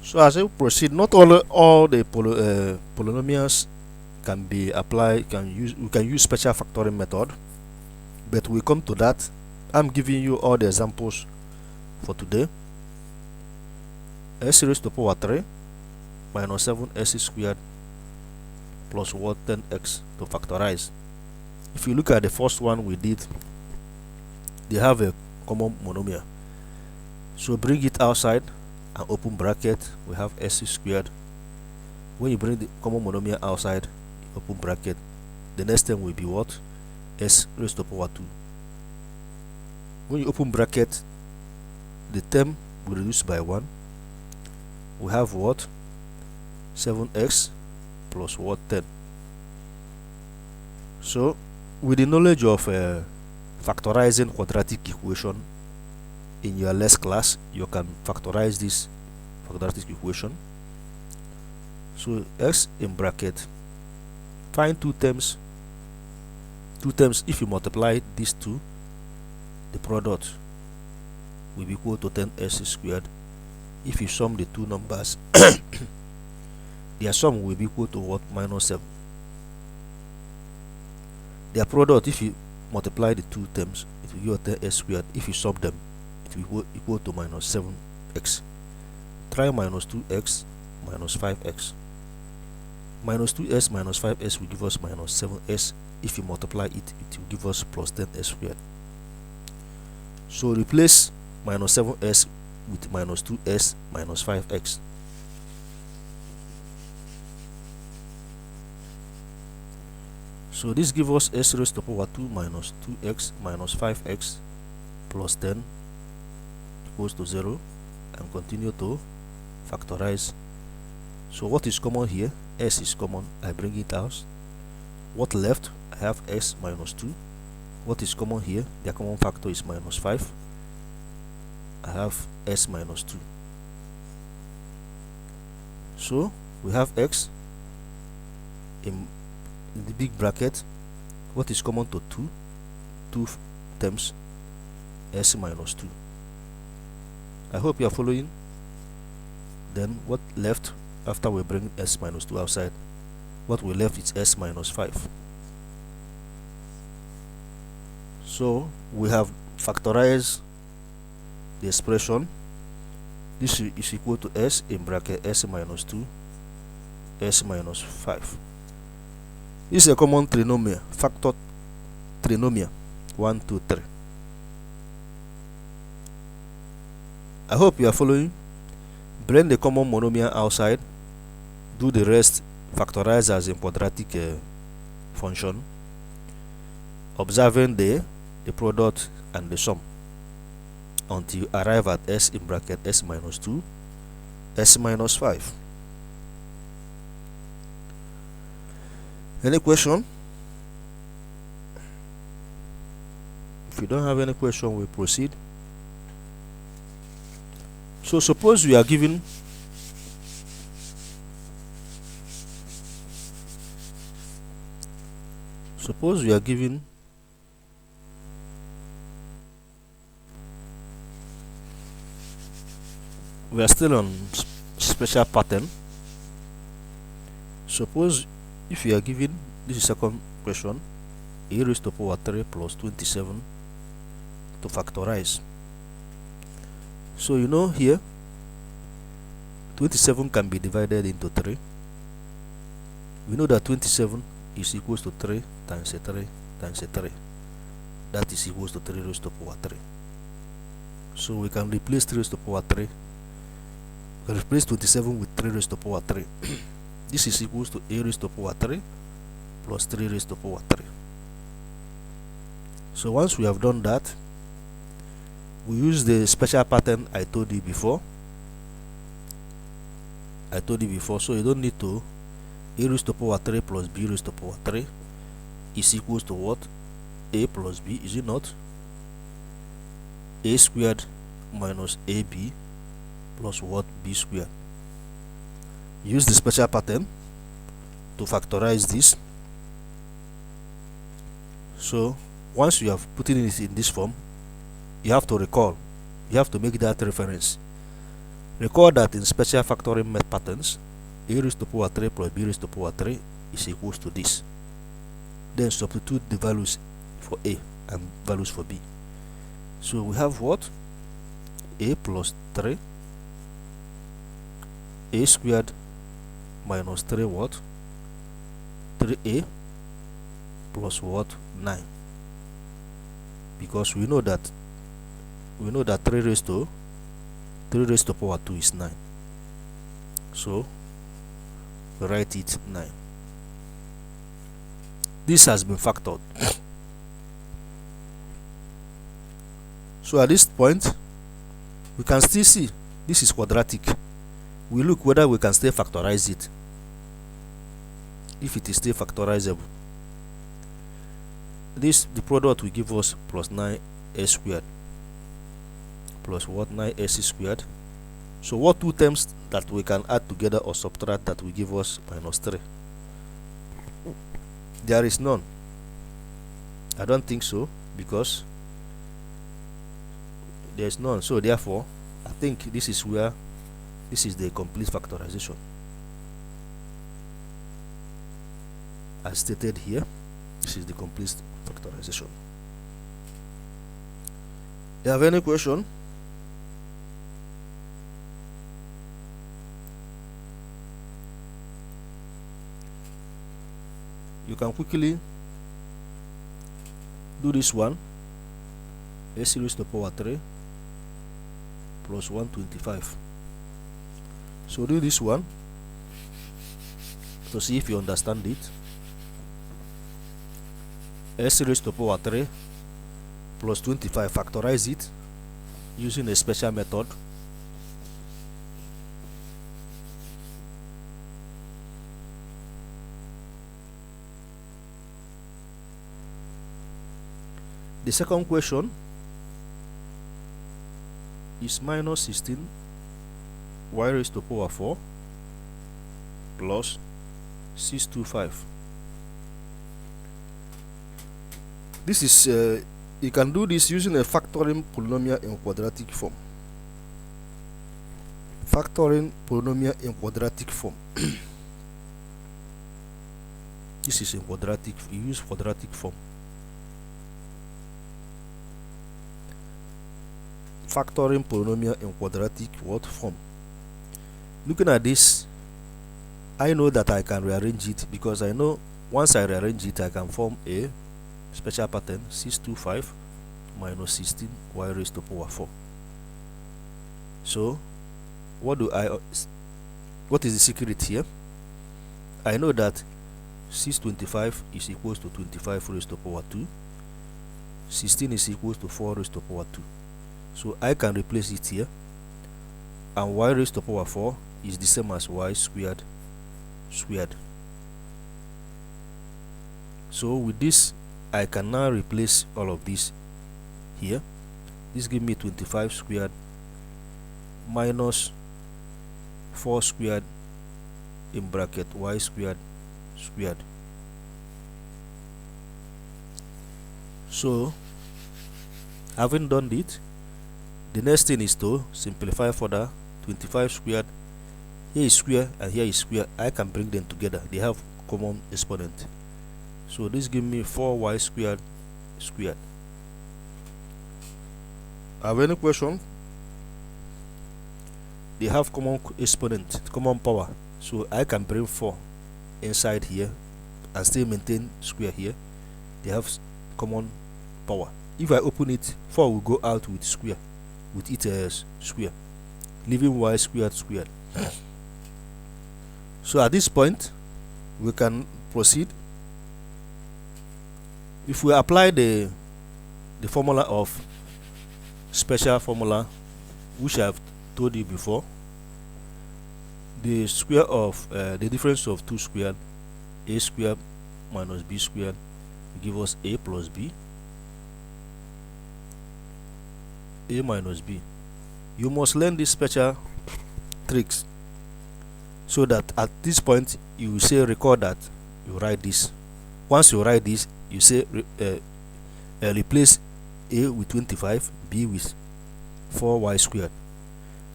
So as I proceed, not all the polynomials can be applied. We can use special factoring method, but we come to that. I'm giving you all the examples for today. S raised to power 3 minus 7s squared plus what? 10x to factorize. If you look at the first one we did, they have a common monomial. So bring it outside and open bracket, we have s squared. When you bring the common monomial outside, open bracket, the next term will be what? S raised to power 2. When you open bracket, the term will reduce by 1. We have what? 7x plus what? 10. So with the knowledge of factorizing quadratic equation in your last class, you can factorize this quadratic equation. So x in bracket, find two terms. If you multiply these two, the product will be equal to 10s squared. If you sum the two numbers, their sum will be equal to what? Minus 7. Their product, if you multiply the two terms, it will give 10s squared. If you sum them, it it will equal to minus 7x. Try minus 2x minus 5x. Minus 2s minus 5s will give us minus 7s. If you multiply it, it will give us plus 10s squared. So replace minus 7s with minus 2s minus 5x. So this gives us s raised to the power 2 minus 2x minus 5x plus 10 equals to 0, and continue to factorize. So what is common here? S is common. I bring it out. What left? I have s minus 2. What is common here? The common factor is minus 5. I have s minus 2. So we have x in the big bracket. What is common to 2 terms? S minus 2. I hope you are following. Then what left after we bring s minus 2 outside? What we left is s minus 5. So we have factorized the expression. This is equal to s in bracket s minus 2, s minus 5. This is a common trinomial, factor trinomial 1, 2, 3. I hope you are following. Bring the common monomial outside. Do the rest factorize as in quadratic function, observing the product and the sum until you arrive at s in bracket s minus 2, s minus 5. Any question? If you don't have any question, we proceed. So suppose we are given we are still on special pattern. Suppose if you are given, this is second question, a raised to the power 3 plus 27 to factorize. So you know here 27 can be divided into 3. We know that 27 is equals to 3 times a 3 times a 3. That is equals to 3 raised to the power 3. So we can replace 3 raised to the power 3. We can replace 27 with 3 raised to the power 3. This is equals to a raised to the power 3 plus 3 raised to the power 3. So once we have done that, we use the special pattern I told you before. So you don't need to. A raised to the power 3 plus b raised to the power 3 is equals to what? A plus b, is it not? A squared minus ab plus what? B squared. Use the special pattern to factorize this. So once you have put it in this form, you have to recall, you have to make that reference. Recall that in special factoring patterns, a raised to the power 3 plus b raised to the power 3 is equals to this. Then substitute the values for a and values for b. So we have what? A plus 3, a squared minus 3 what? 3a plus what? 9. Because we know that 3 raised to the power 2 is 9. So we write it 9. This has been factored. So at this point, we can still see this is quadratic. We look whether we can still factorize it. If it is still factorizable, the product will give us plus 9s squared plus what? 9s squared. So what two terms that we can add together or subtract that will give us minus 3? There is none. I don't think so, because there is none. So therefore, I think this is the complete factorization. As stated here, this is the complete factorization. Do you have any question? you can quickly do this one. S raised to the power 3 plus 125. So do this one to see if you understand it. S raised to the power 3 plus 25, factorize it using a special method. The second question is minus 16 y raised to the power 4 plus 625. This is you can do this using a factoring polynomial in quadratic form. Factoring polynomial in quadratic form. This is in quadratic. You use quadratic form. Factoring polynomial in quadratic what form? Looking at this, I know that I can rearrange it, because I know once I rearrange it, I can form a special pattern 625 minus 16 y raised to the power 4. So what is the secret here? I know that 625 is equals to 25 raised to the power 2. 16 is equals to 4 raised to the power 2. So I can replace it here, and y raised to the power 4 is the same as y squared. So with this, I can now replace all of this here. This gives me 25 squared minus 4 squared in bracket y squared. So having done it, the next thing is to simplify further. 25 squared, here is square and here is square. I can bring them together, they have common exponent. So this gives me 4y squared. Have any question? They have common exponent, common power. So I can bring 4 inside here and still maintain square here. They have common power. If I open it, 4 will go out with square, with it as square, leaving y squared. So at this point, we can proceed. If we apply the formula of special formula, which I have told you before, the square of the difference of 2 squared, a squared minus b squared, will give us a plus b. A minus b. You must learn these special tricks so that at this point you say record that you write this. Once you write this, you say replace a with 25, b with 4y squared,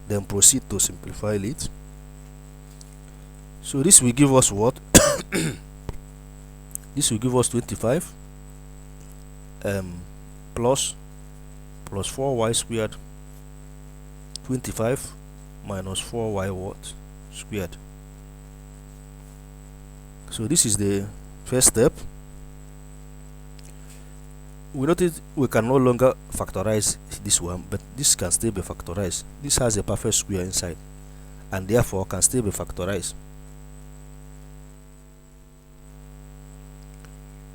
then proceed to simplify it. So this will give us what? This will give us 25 plus 4y squared, 25 minus 4y what squared. So this is the first step. We notice we can no longer factorize this one, but this can still be factorized. This has a perfect square inside, and therefore can still be factorized.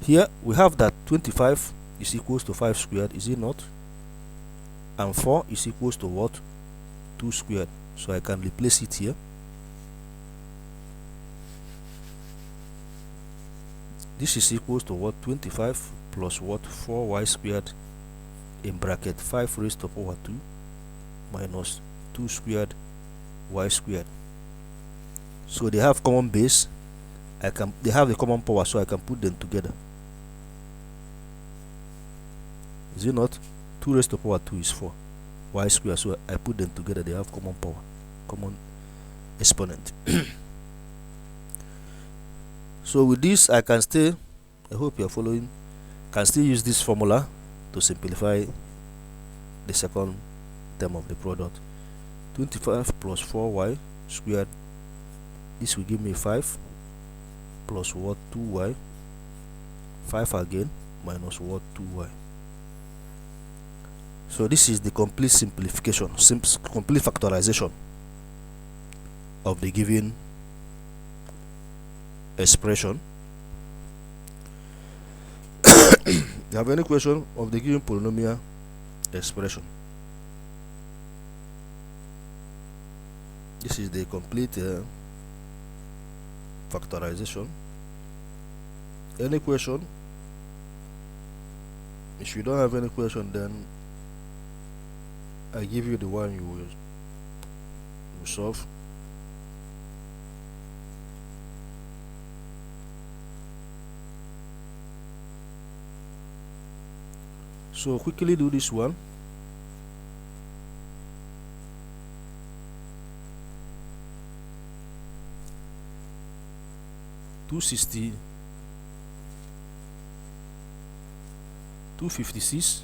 Here we have that 25 is equals to 5 squared, is it not? And 4 is equals to what? 2 squared. So I can replace it here. This is equals to what? 25 plus what? 4y squared in bracket 5 raised to the power 2 minus 2 squared y squared. So they have common base. They have the common power, so I can put them together. Is it not? 2 raised to the power 2 is 4 y squared, so I put them together. They have common power, common exponent. So with this, I can still, I hope you are following, can still use this formula to simplify the second term of the product. 25 plus 4y squared, this will give me 5 plus what? 2y 5 again minus what 2y. So this is the complete simplification, complete factorization of the given expression. You have any question of the given polynomial expression? This is the complete factorization. Any question? If you don't have any question, then I give you the one you will solve. So quickly do this one. $256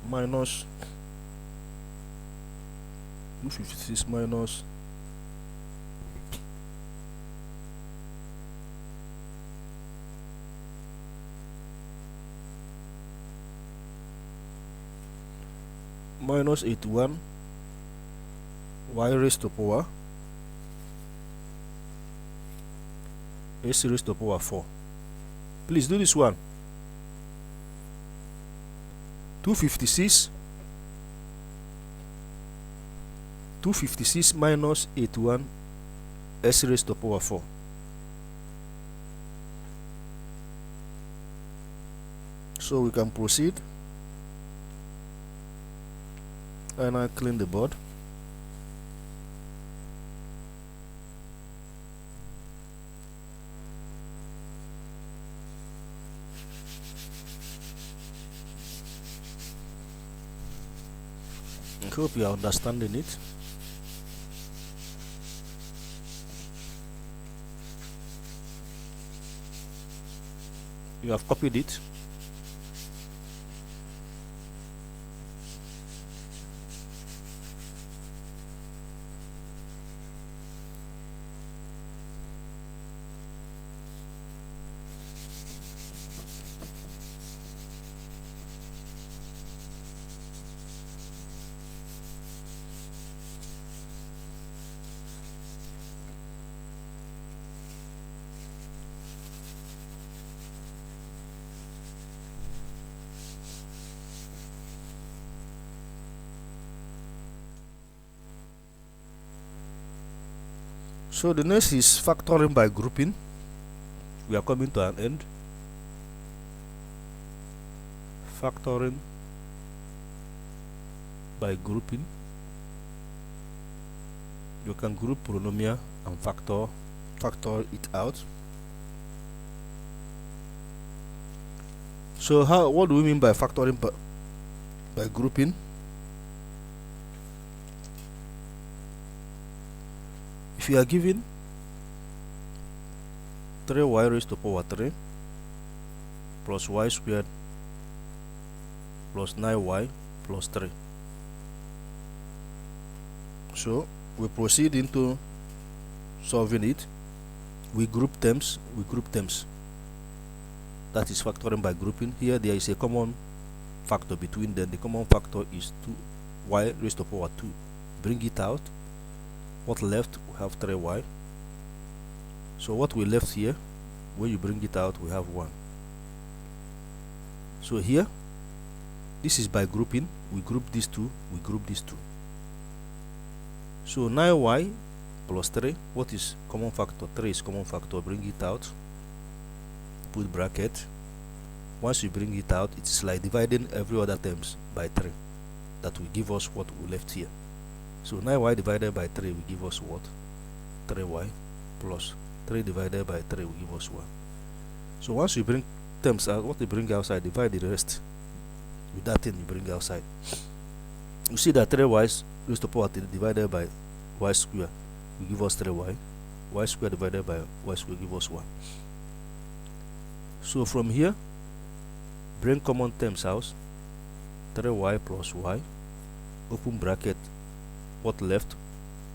minus 256 minus minus 81 y raised to power s raised to power 4. Please do this one. 256 minus 81 s raised to power 4. So we can proceed, and I clean the board. I hope you are understanding it. You have copied it. So the next is factoring by grouping. We are coming to an end. Factoring by grouping. You can group polynomial and factor it out. So what do we mean by factoring by grouping? If you are given 3y raised to power 3 plus y squared plus 9y plus 3, so we proceed into solving it. We group terms. That is factoring by grouping. Here there is a common factor between them. The common factor is 2y raised to power 2. Bring it out. What left? We have 3y. So what we left here, when you bring it out, we have 1. So here, this is by grouping. We group these two, we group these two. So 9y plus 3, what is common factor? 3 is common factor. Bring it out, put bracket. Once you bring it out, it is like dividing every other terms by 3. That will give us what we left here. So 9y divided by 3 will give us what? 3y plus 3 divided by 3 will give us 1. So once you bring terms out, what you bring outside, divide the rest with that thing you bring outside. You see that 3y raised to power 3 divided by y square will give us 3y. Y square divided by y square will give us 1. So from here, bring common terms out. 3y plus y, open bracket. What left?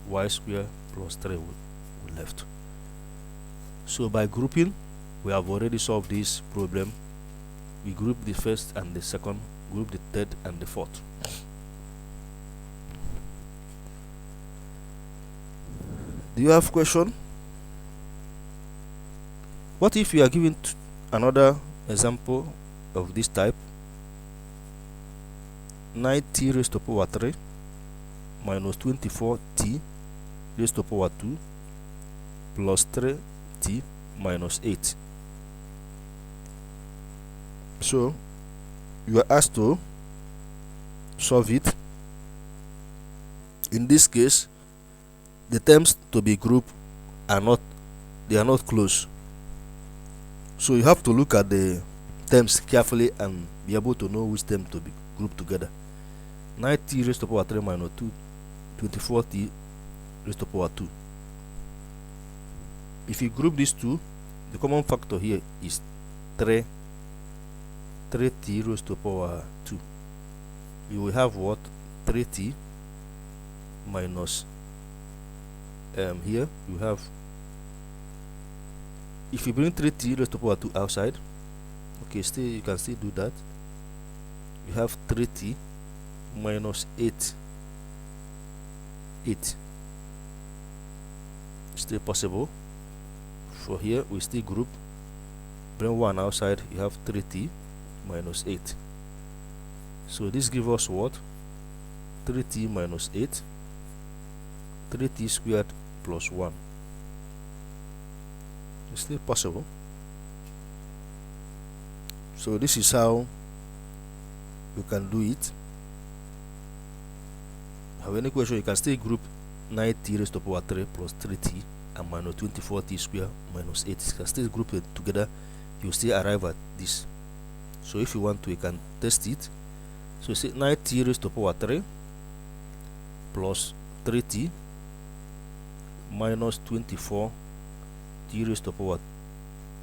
Y square plus 3 will left. So by grouping, we have already solved this problem we group the first and the second, group the third and the fourth. Do you have question? What if you are given another example of this type? 9t raised to power 3 minus 24t raised to power 2 plus 3t minus 8. So you are asked to solve it. In this case, the terms to be grouped are not close. So you have to look at the terms carefully and be able to know which term to be grouped together. 9t raised to power 3 minus 24t raised to power 2. If you group these two, the common factor here is 3t raised to power 2. You will have what? 3t minus here you have, if you bring 3t raised to power 2 outside, okay, you can still do that. You have 3t minus 8 still possible. For here we still group, bring 1 outside, you have 3t minus 8. So this gives us what? 3t minus 8, 3t squared plus 1. It's still possible. So this is how you can do it. Have any question, you can still group 9t raised to power 3 plus 3t and minus 24t squared minus 8. You can still group it together, you still arrive at this. So if you want to, you can test it. So you say 9t raised to power 3 plus 3t minus 24t raised to power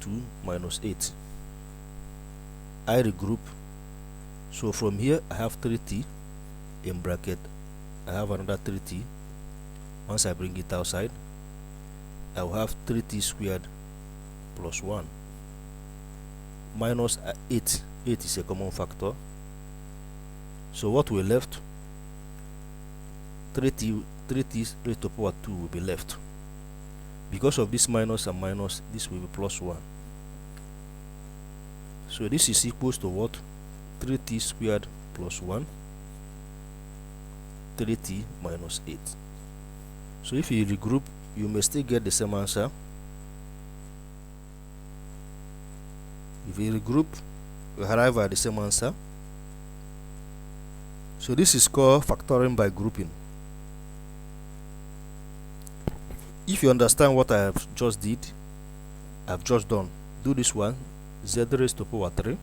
2 minus 8. I regroup. So from here I have 3t in bracket, I have another 3t. Once I bring it outside, I will have 3t squared plus 1 minus 8. 8 is a common factor. So what we left, 3t raised to power 2 will be left. Because of this minus and minus, this will be plus 1. So this is equals to what? 3t squared plus 1, 3t minus 8. So if you regroup, you may still get the same answer. If you regroup, you arrive at the same answer. So this is called factoring by grouping. If you understand what I have just done, do this one. Z raised to power 3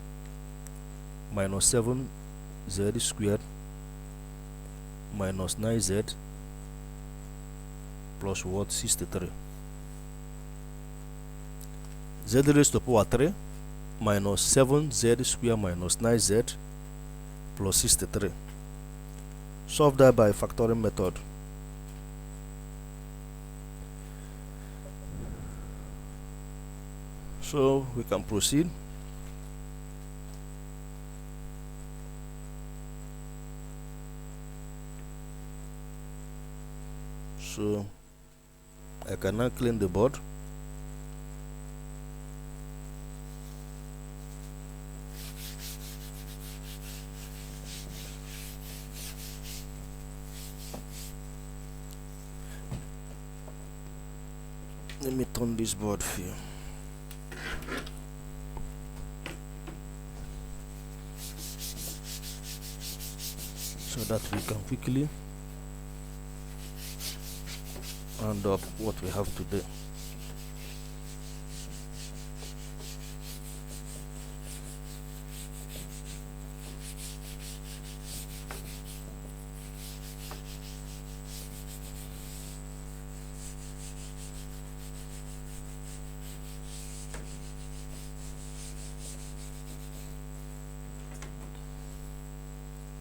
minus 7z squared minus 9z plus what? 63. Z raised to power 3 minus 7z squared minus 9z plus 63. Solve that by factoring method. So we can proceed. So I can now clean the board. Let me turn this board here. So that we can quickly round up what we have today.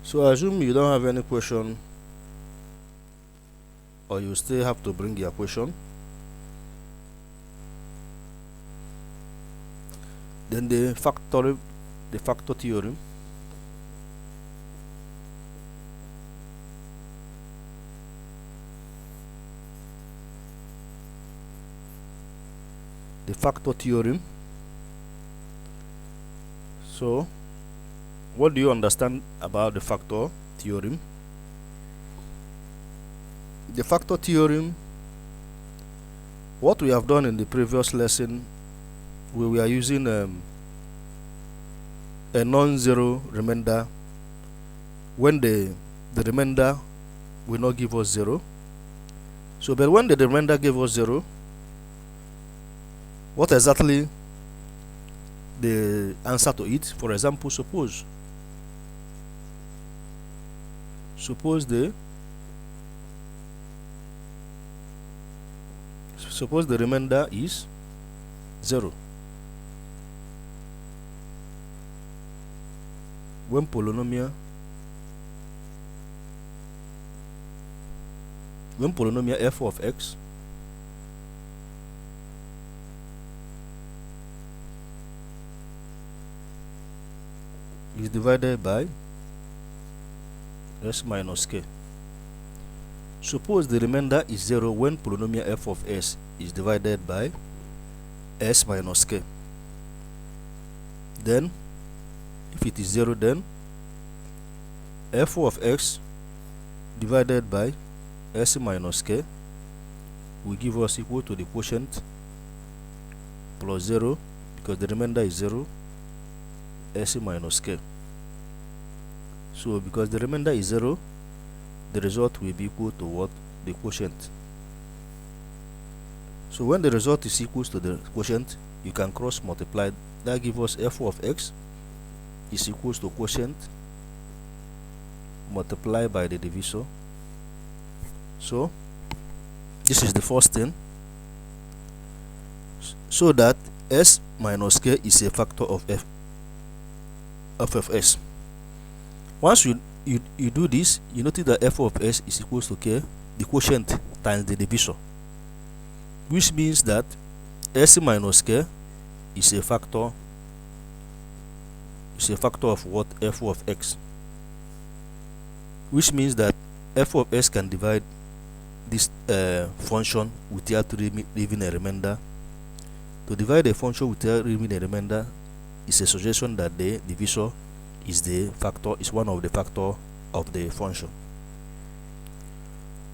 So I assume you don't have any question, or you still have to bring your question. Then the the factor theorem. The factor theorem. So, what do you understand about the factor theorem? The factor theorem, what we have done in the previous lesson, we are using a non-zero remainder when the remainder will not give us 0. So, but when the remainder gave us 0, what exactly the answer to it? For example, suppose the remainder is 0. When polynomial f of x is divided by s minus k. Suppose the remainder is 0 when polynomial f of s is divided by s minus k. Then, if it is 0, then f of x divided by s minus k will give us equal to the quotient plus 0, because the remainder is 0, s minus k. So, because the remainder is 0, the result will be equal to what? The quotient. So, when the result is equal to the quotient, you can cross multiply. That gives us f of x is equals to quotient multiplied by the divisor. So, this is the first thing. So that s minus k is a factor of f of s. Once you do this, you notice that f of s is equals to k, the quotient times the divisor, which means that s minus k is a factor of what? F of x, which means that f of s can divide this function without leaving a remainder. To divide a function without leaving a remainder is a suggestion that the divisor is one of the factor of the function.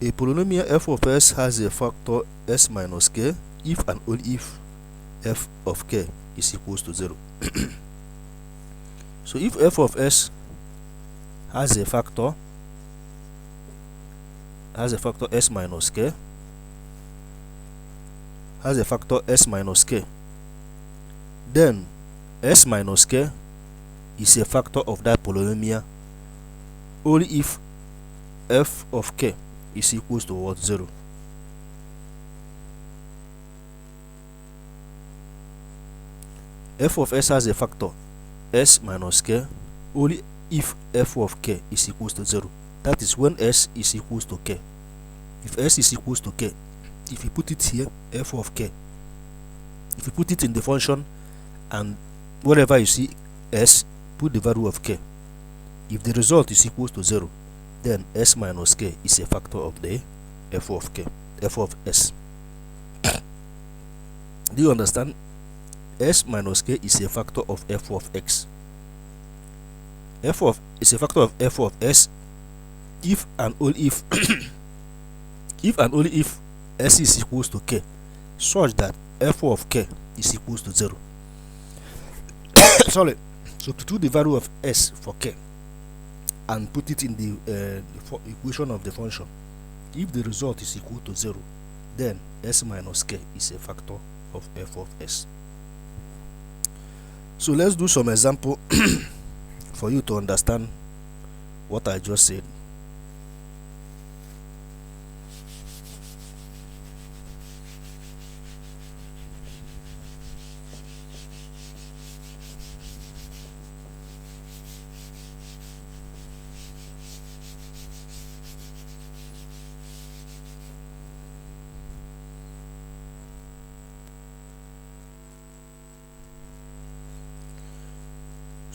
A polynomial f of s has a factor s minus k if and only if f of k is equals to 0. So, if f of s has a factor s minus k, then s minus k is a factor of that polynomial only if f of k is equals to what? 0. F of s has a factor s minus k only if f of k is equals to 0. That is when s is equals to k. If s is equals to k, if you put it here, f of k, if you put it in the function and wherever you see s, put the value of k. If the result is equals to 0, then s minus k is a factor of the f of s. Do you understand? S minus k is a factor of f of x. Is a factor of f of s if and only if s is equals to k, such that f of k is equals to 0. Sorry. Substitute the value of s for k and put it in the equation of the function. If the result is equal to 0, then s minus k is a factor of f of s. So let's do some example for you to understand what I just said.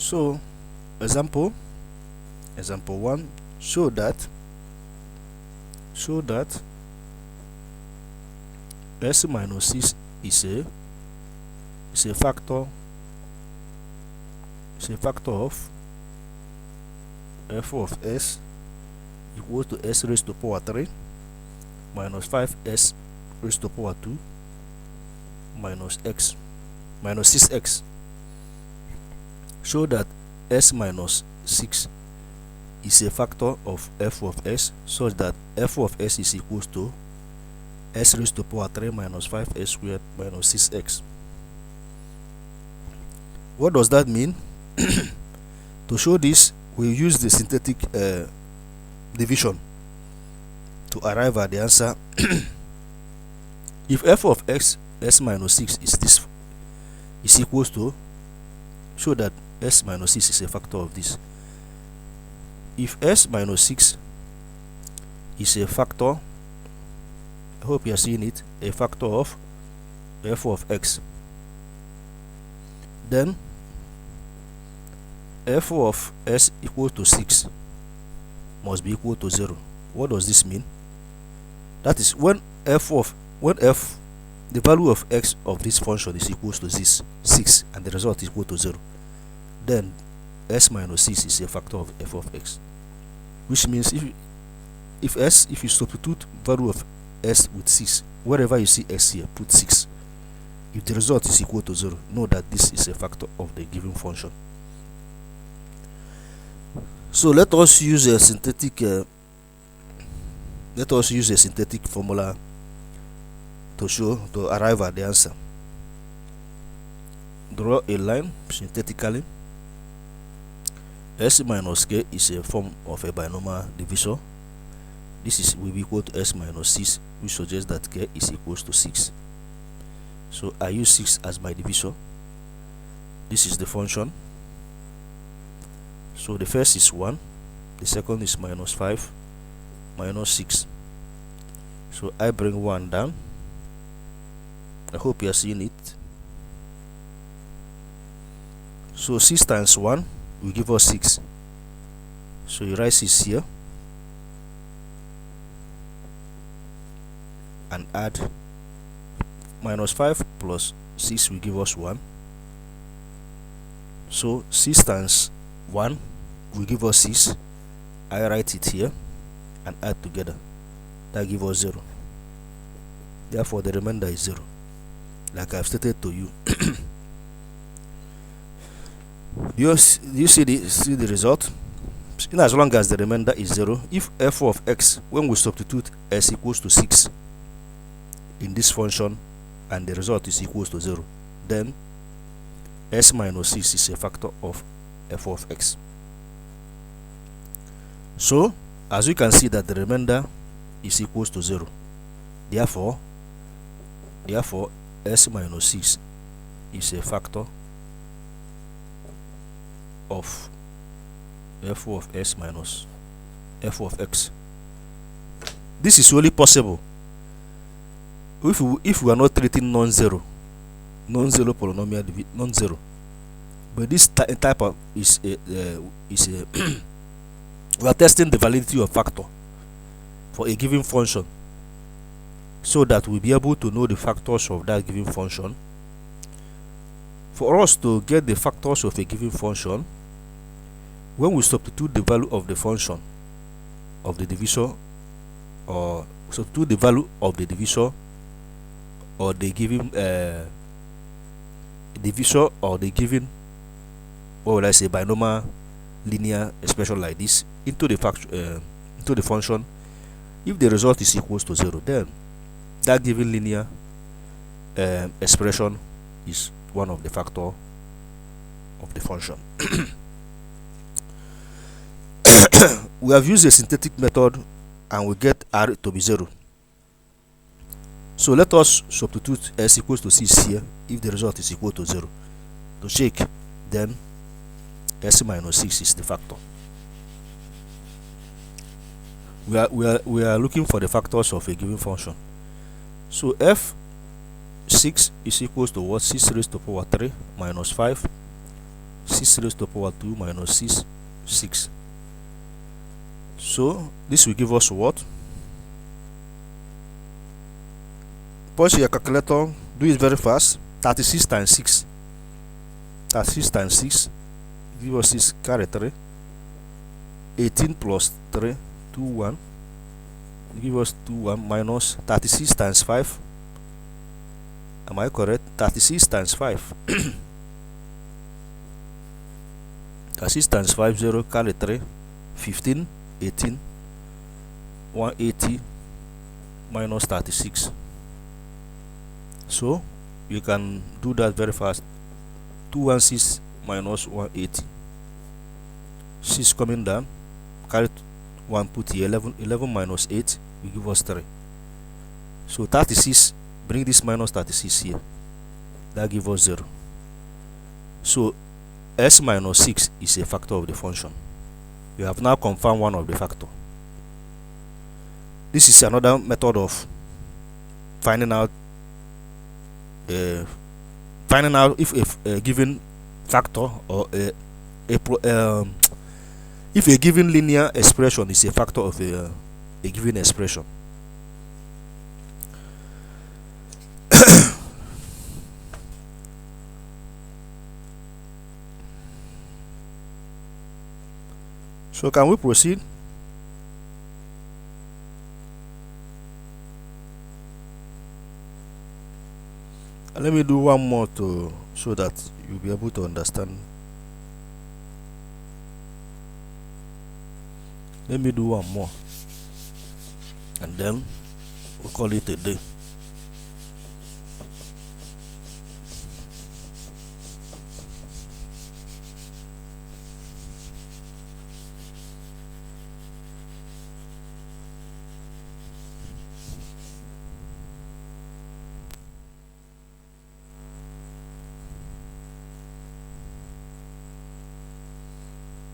So example 1, show that s minus 6 is a factor of f of s equal to s raised to power 3 minus 5s raised to power 2 minus 6x. Show that s minus 6 is a factor of f of s such that f of s is equals to s raised to power 3 minus 5s squared minus 6x. What does that mean? To show this, we use the synthetic division to arrive at the answer. If f of s minus 6 is equals to, show that s minus 6 is a factor of this. If s minus 6 is a factor, I hope you are seeing it, a factor of f of x, then f of s equal to 6 must be equal to 0. What does this mean? That is, when the value of x of this function is equal to this 6 and the result is equal to 0, then s minus 6 is a factor of f of x, which means if you substitute value of s with 6, wherever you see s here, put 6. If the result is equal to 0, know that this is a factor of the given function. So let us use a synthetic formula to arrive at the answer. Draw a line synthetically. S minus k is a form of a binomial divisor. This will be equal to s minus 6, which suggests that k is equals to 6. So I use 6 as my divisor. This is the function. So the first is 1, the second is minus 5, minus 6. So I bring 1 down. I hope you are seeing it. So 6 times 1 will give us 6. So you write 6 here and add minus 5 plus 6 will give us 1. So 6 times 1 will give us 6. I write it here and add together. That gives us 0. Therefore the remainder is 0, like I've stated to you. You see the result? In as long as the remainder is 0, if f of x, when we substitute s equals to 6 in this function and the result is equals to 0, then s minus 6 is a factor of f of x. So as you can see that the remainder is equals to 0, therefore s minus 6 is a factor of f of s minus f of x. This is only possible if we are not treating non-zero polynomial non-zero. But this type of is a we are testing the validity of factor for a given function, so that we'll be able to know the factors of that given function. For us to get the factors of a given function, when we substitute the value of the function of the divisor, or substitute the value of the divisor or the given divisor or the given, what would I say, binomial linear expression like this into the function, if the result is equals to 0, then that given linear expression is one of the factor of the function. We have used a synthetic method and we get r to be 0. So let us substitute s equals to 6 here if the result is equal to 0 to check. Then s minus 6 is the factor. We are looking for the factors of a given function. So f6 is equals to what? 6 raised to power 3 minus 5, 6 raised to the power 2 minus 6. So this will give us what? Punch your calculator, do it very fast. 36 times 6. 36 times 6 give us 6, carry 3. 18 plus 3, 2, 1. Give us 2, 1 minus 36 times 5. Am I correct? 36 times 5. 36 times 5, 0, carry 3. 15, 18, 180 minus 36. So you can do that very fast. 216 minus 180. 6 coming down, carry 1, put here. 11 minus 8 will give us 3. So 36, bring this minus 36 here, that gives us 0. So s minus 6 is a factor of the function. You have now confirmed one of the factor. This is another method of finding out if a given factor or if a given linear expression is a factor of a given expression. So can we proceed? Let me do one more so that you'll be able to understand. Let me do one more, and then we'll call it a day.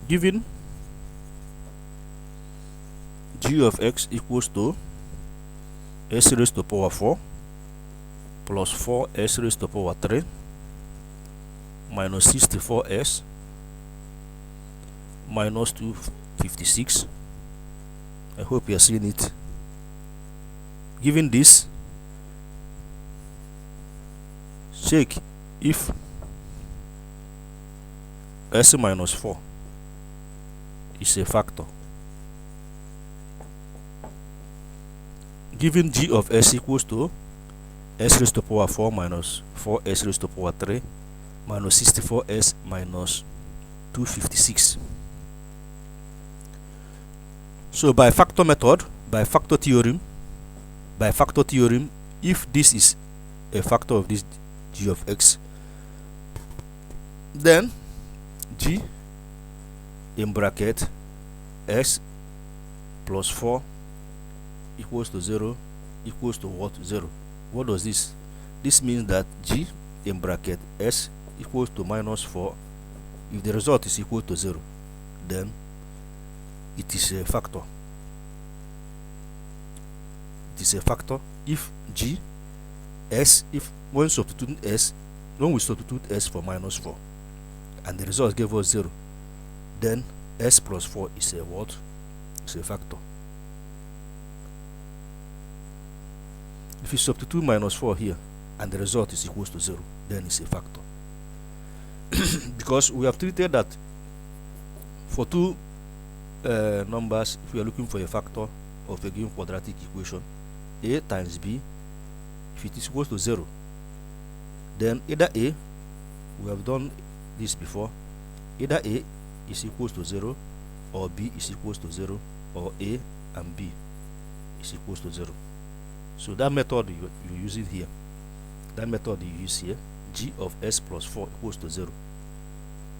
Given g of x equals to s raised to the power 4 plus 4s raised to the power 3 minus 64s minus 256. I hope you are seeing it. Given this, check if s minus 4 is a factor. Given g of s equals to s raised to the power 4 minus 4s raised to the power 3 minus 64s minus 256. So by factor method, by factor theorem, if this is a factor of this g of x, then g in bracket s plus 4 equals to 0 equals to what? 0. What does this? This means that g in bracket s equals to minus 4. If the result is equal to 0, then it is a factor. It is a factor if g s, if when we substitute s for minus 4 and the result gave us 0, then s plus 4 is a what? It's a factor. If you substitute minus 4 here and the result is equals to 0, then it's a factor. Because we have treated that for two numbers, if we are looking for a factor of a given quadratic equation, a times b, if it is equals to 0, then either a, we have done this before, either a is equals to 0 or b is equals to 0, or a and b is equals to 0. So that method you're using here, that method you use here, g of s plus 4 equals to 0.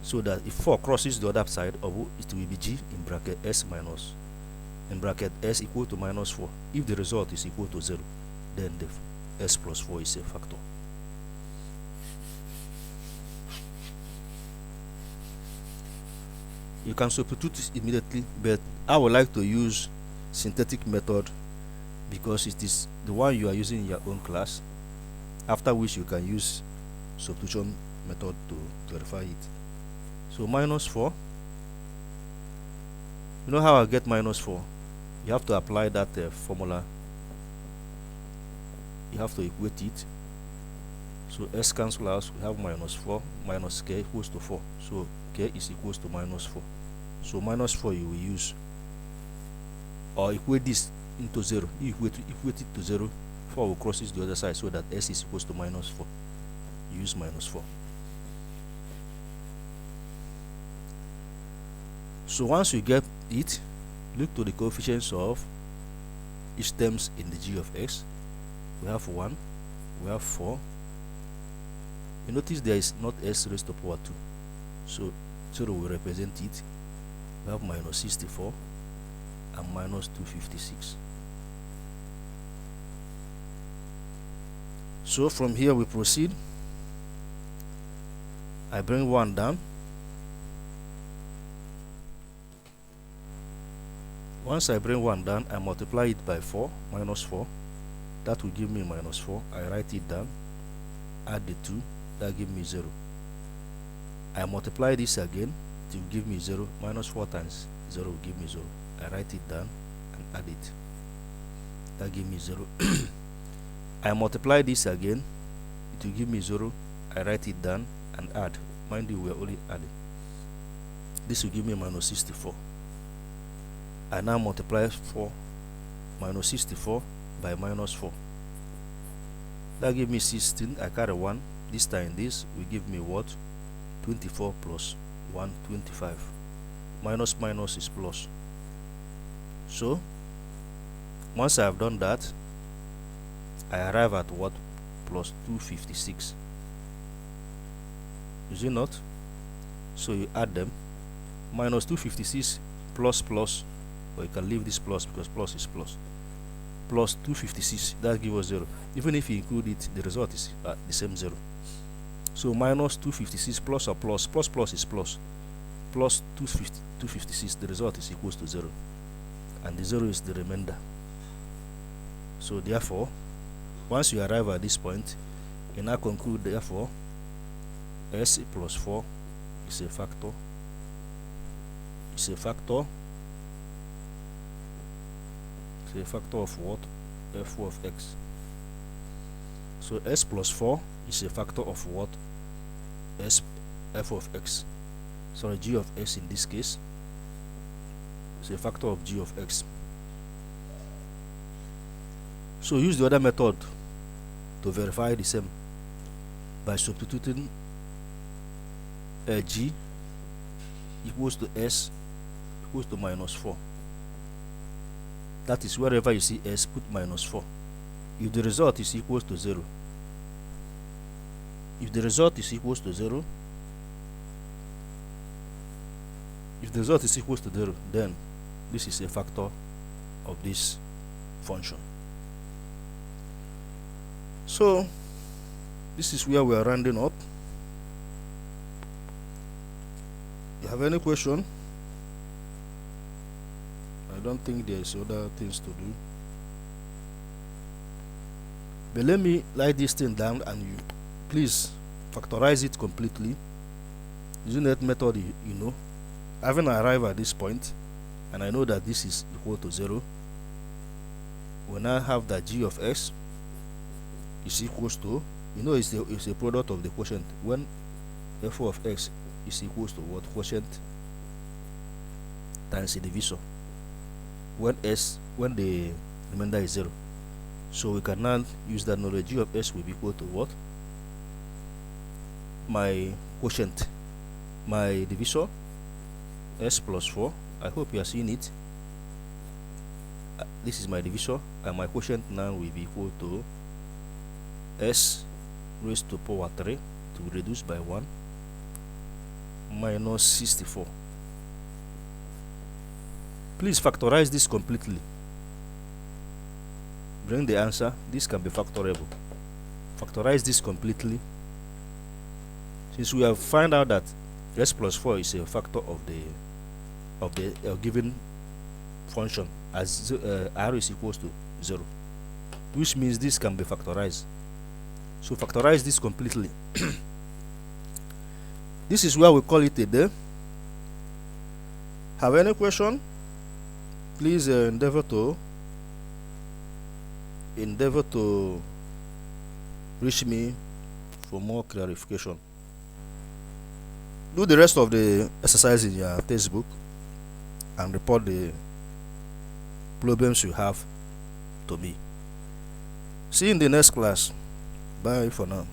So that if 4 crosses the other side, it will be g in bracket s minus, in bracket s equal to minus 4. If the result is equal to 0, then the s plus 4 is a factor. You can substitute this immediately, but I would like to use synthetic method because it is the one you are using in your own class, after which you can use substitution method to verify it. So minus 4. You know how I get minus 4? You have to apply that formula. You have to equate it. So s cancel out, we have minus 4 minus k equals to 4. So k is equals to minus 4. So minus 4 you will use, or equate this into 0. You equate it to 0. 4 will cross the other side, so that s is equals to minus 4. Use minus 4. So once you get it, look to the coefficients of each terms in the g of x. We have 1, we have 4. You notice there is not s raised to power 2, so 0 will represent it. We have minus 64 and minus 256. So from here we proceed. I bring 1 down. Once I bring 1 down, I multiply it by 4, minus 4. That will give me minus 4. I write it down, add the 2, that give me 0. I multiply this again, it will give me 0. Minus 4 times 0 will give me 0. I write it down and add it, that give me 0. I multiply this again, it will give me 0. I write it down and add. Mind you, we are only adding. This will give me minus 64. I now multiply 4 minus 64 by minus 4. That give me 16. I carry 1. This time this will give me what? 24 plus 1, 25. Minus minus is plus. So once I have done that, I arrive at what? Plus 256. Is it not? So you add them. Minus 256 plus plus, or you can leave this plus because plus is plus. Plus 256, that gives us 0. Even if you include it, the result is the same 0. So minus 256 plus or plus, plus is plus. Plus 256, the result is equals to 0. And the 0 is the remainder. So therefore, once you arrive at this point, you now conclude, therefore, s plus 4 is a factor. It's a factor. It's a factor of what? f of x. So s plus 4 is a factor of what? F of x. Sorry, g of x in this case. It's a factor of g of x. So use the other method to verify the same by substituting g equals to s equals to minus 4. That is, wherever you see s, put minus 4. If the result is equals to 0, if the result is equals to 0, if the result is equals to 0, then this is a factor of this function. So this is where we are rounding up. You have any question? I don't think there's other things to do. But let me write this thing down and you please factorize it completely using that method you know. Having arrived at this point, and I know that this is equal to 0, we now have that g of x is equals to, you know, it's a product of the quotient. When f of x is equals to what? Quotient times the divisor. When the remainder is 0. So we can now use that knowledge. G of s will be equal to what? My quotient, my divisor, s plus 4. I hope you are seeing it. This is my divisor, and my quotient now will be equal to s raised to power 3 to reduce by 1 minus 64. Please factorize this completely. Bring the answer. This can be factorable. Factorize this completely. Since we have found out that s plus 4 is a factor of the given function as r is equals to 0, which means this can be factorized. So factorize this completely. This is where we call it a day. Have any question? Please endeavor to reach me for more clarification. Do the rest of the exercise in your textbook and report the problems you have to me. See you in the next class. Bye for now.